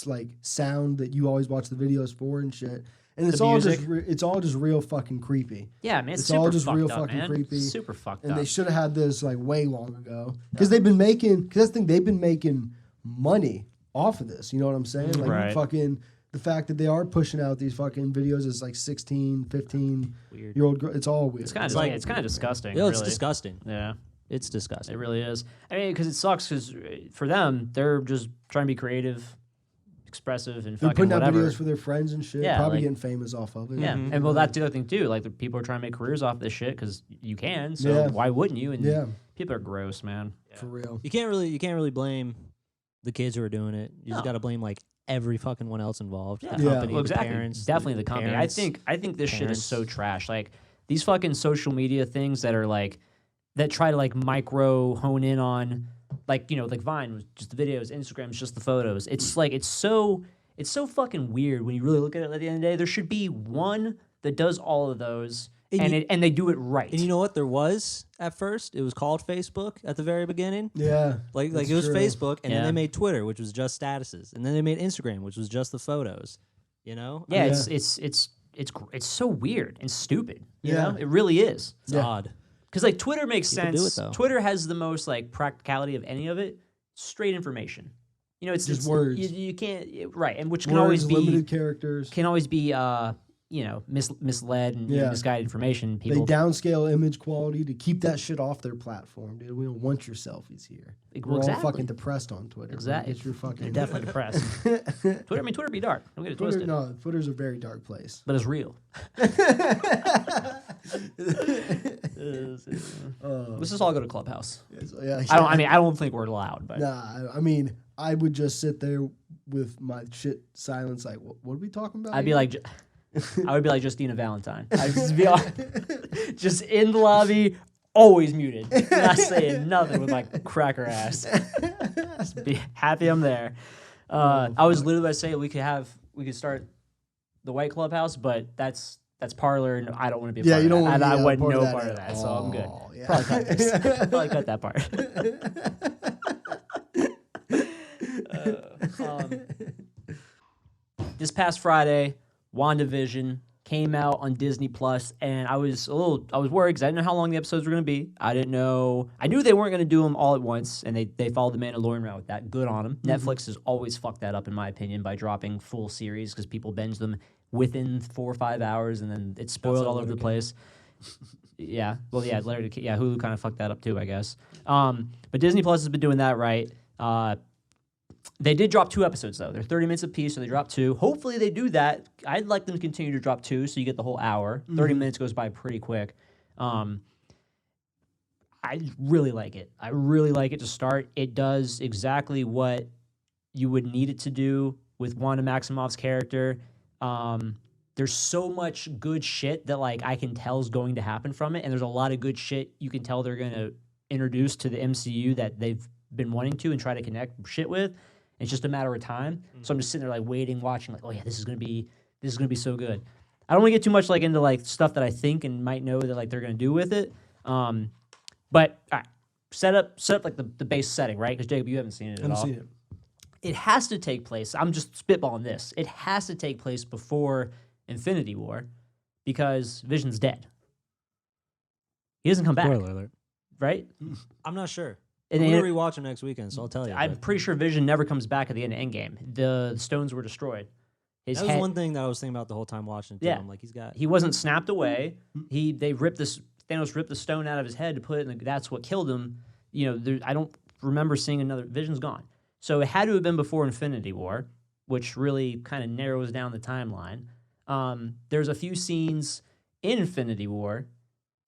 like sound that you always watch the videos for and shit. And it's The all music. just it's all just real fucking creepy. Yeah, man, it's It's super all just fucked real up, fucking man. creepy. Super fucked And up. they should have had this like way long ago because they've been making because that's the thing they've been making money off of this. You know what I'm saying? Like Right. fucking the fact that they are pushing out these fucking videos as like 16, 15-year-old girl. It's all weird. It's kind like- of it's kind of disgusting. Yo, it's really. disgusting. Yeah, It's disgusting. it really is. I mean, because it sucks. Because for them, they're just trying to be creative, expressive, and They're fucking putting out whatever. videos for their friends and shit. Yeah, Probably like- getting famous off of it. Yeah, and well, that's the other thing too. Like, the people are trying to make careers off this shit because you can. So Yeah. why wouldn't you? And Yeah. people are gross, man. For real. You can't really blame the kids who are doing it. You just No. got to blame like every fucking one else involved. Yeah, The company, well, the exactly. parents, Definitely the company. parents. I think this shit is so parents. trash. Like, these fucking social media things that are like that try to like micro hone in on, like, you know, like Vine was just the videos, Instagram's just the photos. It's like it's so fucking weird when you really look at it at the end of the day. There should be one that does all of those, and they do it right. And you know what? There was at first. It was called Facebook at the very beginning. Yeah, Like that's it was true. Facebook, and then Yeah. they made Twitter, which was just statuses, and then they made Instagram, which was just the photos. You know? Yeah, Yeah. it's so weird and stupid. You Yeah. know, it really is. It's odd. Because like Twitter makes People do sense. it, though. Twitter has the most like practicality of any of it. Straight information. You know, it's Just it's, words. You can't right, and which can Words, always be limited characters. misled and Yeah. misguided information. They People downscale image quality to keep that shit off their platform, dude. We don't want your selfies here. Well, We're all exactly. fucking depressed on Twitter. Exactly. Get your fucking They're definitely depressed. Twitter be dark. Don't get it Twitter, twisted. no, Twitter's a very dark place. But it's real. Let's just all go to Clubhouse. Yeah, I don't think we're allowed, but Nah, I mean, I would just sit there with my shit silence, like, what are we talking about? I'd be here? like, I would be like Justina Valentine. I'd just be just in the lobby, always muted, not saying nothing with my cracker ass. Just be happy I'm there. I was literally about to say we could start the White Clubhouse, but that's parlor, and I don't want to be a part you of don't that. want to And be I want part no of that part at of that, so I'm good. all. Yeah. Probably cut this. Probably cut that part. This past Friday, WandaVision came out on Disney Plus, and I was worried because I didn't know how long the episodes were going to be. I knew they weren't going to do them all at once, and they followed the Mandalorian route with that. Good on them. Netflix has always fucked that up, in my opinion, by dropping full series because people binge them within 4 or 5 hours, and then it's spoiled all over the place. Yeah, well, yeah, Hulu kind of fucked that up too, I guess. But Disney Plus has been doing that right. They did drop 2 episodes, though. They're 30 minutes apiece, so they dropped 2. Hopefully they do that. I'd like them to continue to drop 2, so you get the whole hour. 30 minutes goes by pretty quick. I really like it. I really like it to start. It does exactly what you would need it to do with Wanda Maximoff's character. There's so much good shit that like I can tell is going to happen from it, and there's a lot of good shit you can tell they're going to introduce to the MCU that they've been wanting to and try to connect shit with. It's just a matter of time. So I'm just sitting there like waiting, watching, like, oh yeah, this is gonna be so good. I don't want to get too much like into like stuff that I think and might know that like they're gonna do with it. But all right, set up like the base setting, right? Because Jacob, you haven't seen it at all. I haven't seen it. It has to take place. I'm just spitballing this. It has to take place before Infinity War because Vision's dead. He doesn't come back, Spoiler alert. right? I'm not sure. And I'm then- gonna rewatch him next weekend, so I'll tell you. I'm but pretty sure Vision never comes back at the end of Endgame. The stones were destroyed. His that was head, one thing that I was thinking about the whole time watching. Too. Yeah. I'm like, he wasn't snapped away. Thanos ripped the stone out of his head to put it in. That's what killed him. You know, I don't remember seeing another. Vision's gone. So it had to have been before Infinity War, which really kind of narrows down the timeline. There's a few scenes in Infinity War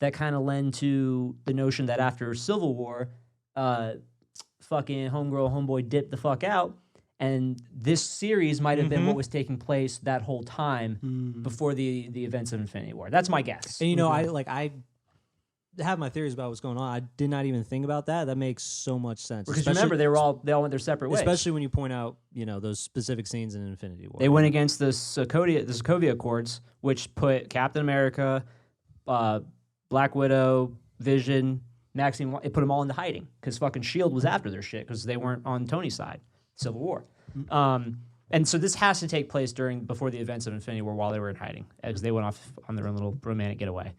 that kind of lend to the notion that after Civil War, fucking homeboy dipped the fuck out, and this series might have been what was taking place that whole time before the events of Infinity War. That's my guess. and you know, I have my theories about what's going on. I did not even think about that. That makes so much sense. Because remember, they all went their separate ways. especially when you point out, you know, those specific scenes in Infinity War. They went against the Sokovia Accords, which put Captain America, Black Widow, Vision, Maxine. It put them all into hiding because fucking Shield was after their shit because they weren't on Tony's side. Civil War. And so this has to take place before the events of Infinity War while they were in hiding because they went off on their own little romantic getaway.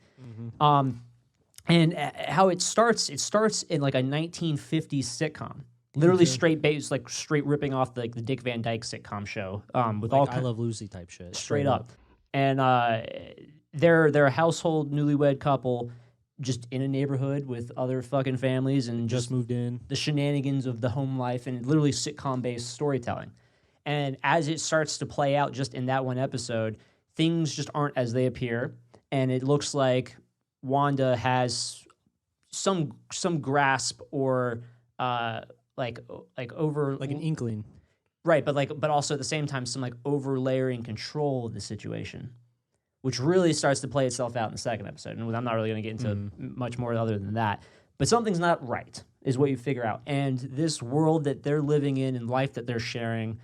And how it starts in like a 1950s sitcom. Literally straight ripping off the Dick Van Dyke sitcom show with like all I Love Lucy type shit. straight up. And they're a household newlywed couple just in a neighborhood with other fucking families and Just moved in. the shenanigans of the home life and literally sitcom-based storytelling. And as it starts to play out just in that one episode, things just aren't as they appear. And it looks like Wanda has some grasp or like Like an inkling. right, but also at the same time some like over layering control of the situation, which really starts to play itself out in the second episode. And I'm not really going to get into much more other than that. But something's not right is what you figure out. And this world that they're living in and life that they're sharing,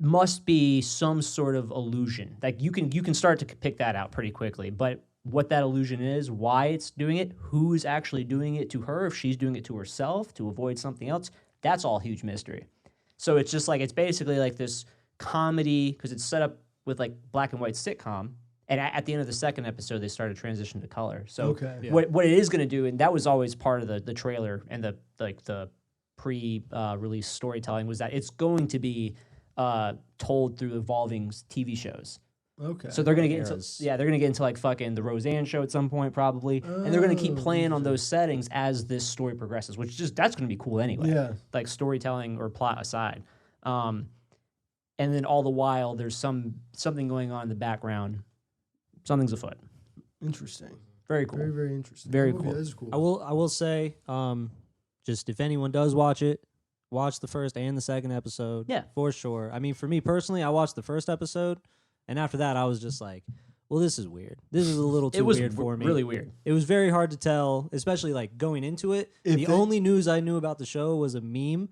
must be some sort of illusion. Like you can start to pick that out pretty quickly, but what that illusion is, why it's doing it, who's actually doing it to her, if she's doing it to herself to avoid something else, that's all huge mystery. So it's just like, it's basically like this comedy, because it's set up with like black and white sitcom, and at the end of the second episode, they started transition to color. So what it is going to do, and that was always part of the trailer and the pre-release storytelling, was that it's going to be told through evolving TV shows. Okay. So they're gonna get into like fucking the Roseanne show at some point probably, and they're gonna keep playing on those settings as this story progresses, which that's gonna be cool anyway. Yeah. Like storytelling or plot aside, and then all the while there's something going on in the background, something's afoot. Interesting. Very cool. Very, very interesting. Very Okay, cool. This is cool. I will say, just if anyone does watch it, watch the first and the second episode. Yeah. For sure. I mean, for me personally, I watched the first episode, and after that, I was just like, well, this is weird. This is a little too weird for me. Really weird. It was very hard to tell, especially like going into it. The only news I knew about the show was a meme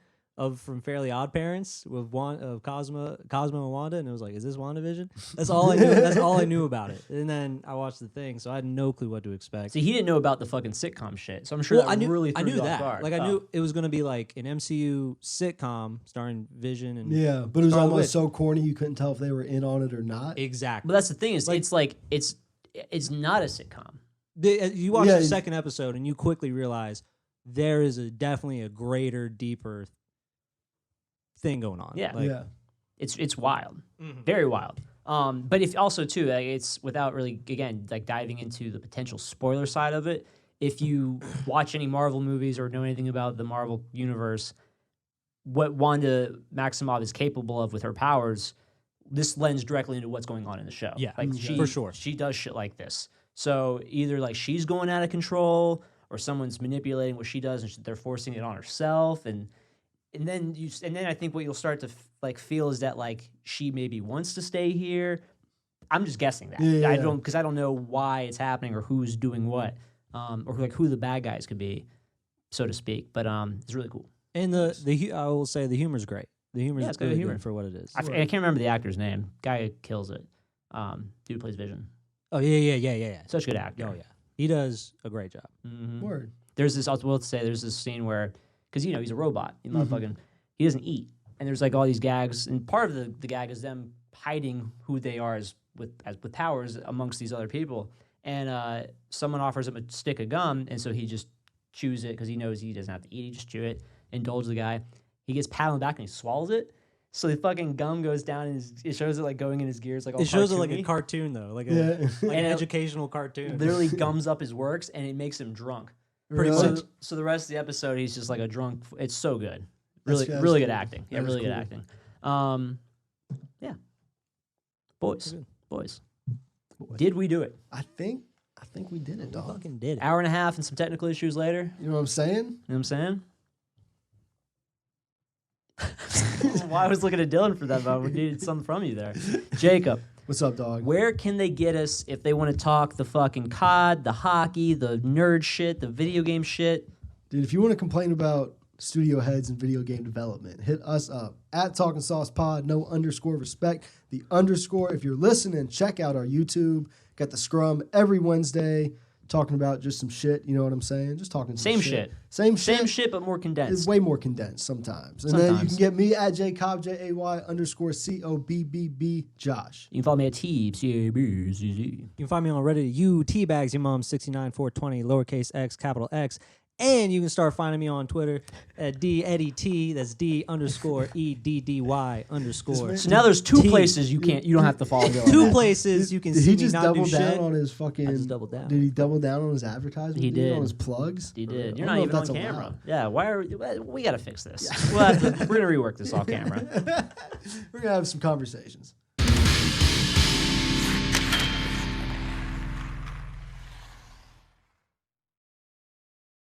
from Fairly Odd Parents with Cosmo and Wanda, and it was like, is this WandaVision? That's all I knew. That's all I knew about it. And then I watched the thing, so I had no clue what to expect. See, he didn't know about the fucking sitcom shit, so I'm sure I knew knew you off that. guard. Like I knew it was going to be like an MCU sitcom starring Vision and Yeah, but it was Scarlet almost Witch. so corny you couldn't tell if they were in on it or not. Exactly. But that's the thing, is it's not a sitcom. You watch the second episode and you quickly realize there is definitely a greater, deeper thing going on. Yeah. Like, It's wild, very wild. But if also too, like, it's without really again like diving into the potential spoiler side of it. If you watch any Marvel movies or know anything about the Marvel universe, what Wanda Maximoff is capable of with her powers, this lends directly into what's going on in the show. Yeah, like for sure. She does shit like this. So either like she's going out of control, or someone's manipulating what she does, and they're forcing it on herself, and then I think what you'll start to feel is that like she maybe wants to stay here. I'm just guessing that. I don't know why it's happening or who's doing what, or like who the bad guys could be, so to speak. But it's really cool. And I will say the humor's great. The humor's it's got really humor good for what it is. I can't remember the actor's name. Guy kills it. Dude who plays Vision. Oh yeah. Such a good actor. Oh yeah, he does a great job. Mm-hmm. Word. There's this. I will say there's this scene where, because he's a robot. He motherfucking he doesn't eat, and there's like all these gags, and part of the gag is them hiding who they are as with powers amongst these other people. And someone offers him a stick of gum, and so he just chews it because he knows he doesn't have to eat. He just chew it, indulge the guy. He gets pat on the back and he swallows it. So the fucking gum goes down, and it shows it like going in his gears, like all it shows it like cartoony. a cartoon though, like Yeah. an educational cartoon. Literally gums up his works, and it makes him drunk. Pretty So, much. so the rest of the episode, he's just like a drunk. It's so good. That's Really good cool. acting. Yeah, That is really good cool. acting. Yeah. Boys. Did we do it? I think we did it, We dog. fucking did it. Hour and a half and some technical issues later. You know what I'm saying? You know what I'm saying? Why I was looking at Dylan for that, but we needed something from you there. Jacob, What's up, dog? where can they get us if they want to talk the fucking COD, the hockey, the nerd shit, the video game shit? Dude, if you want to complain about studio heads and video game development, hit us up at Talkin' Sauce Pod, no _, respect the _. If you're listening, check out our YouTube. Got the Scrum every Wednesday talking about just some shit, you know what I'm saying? Just talking some Same shit. shit. Same Same shit. shit, but more It's condensed. way more condensed sometimes. And then you Sometimes. can get me at JCobb, JAY_COBBB Josh. You can follow me at TBCABZZ. You can find me on Reddit, Teabags, your mom 69420, lowercase x, capital X. And you can start finding me on Twitter at DEddyT. That's D_EDDY_. So now there's two T. places you don't have to follow Dylan. Two at. places you can Did see he me just not double do down shit. on his fucking... I just doubled down. Did he double down on his advertisement? He did. On his plugs? You did. I You're don't not know even if on that's camera. allowed. Yeah. We got to fix this. We're gonna rework this off camera. We're going to have some conversations.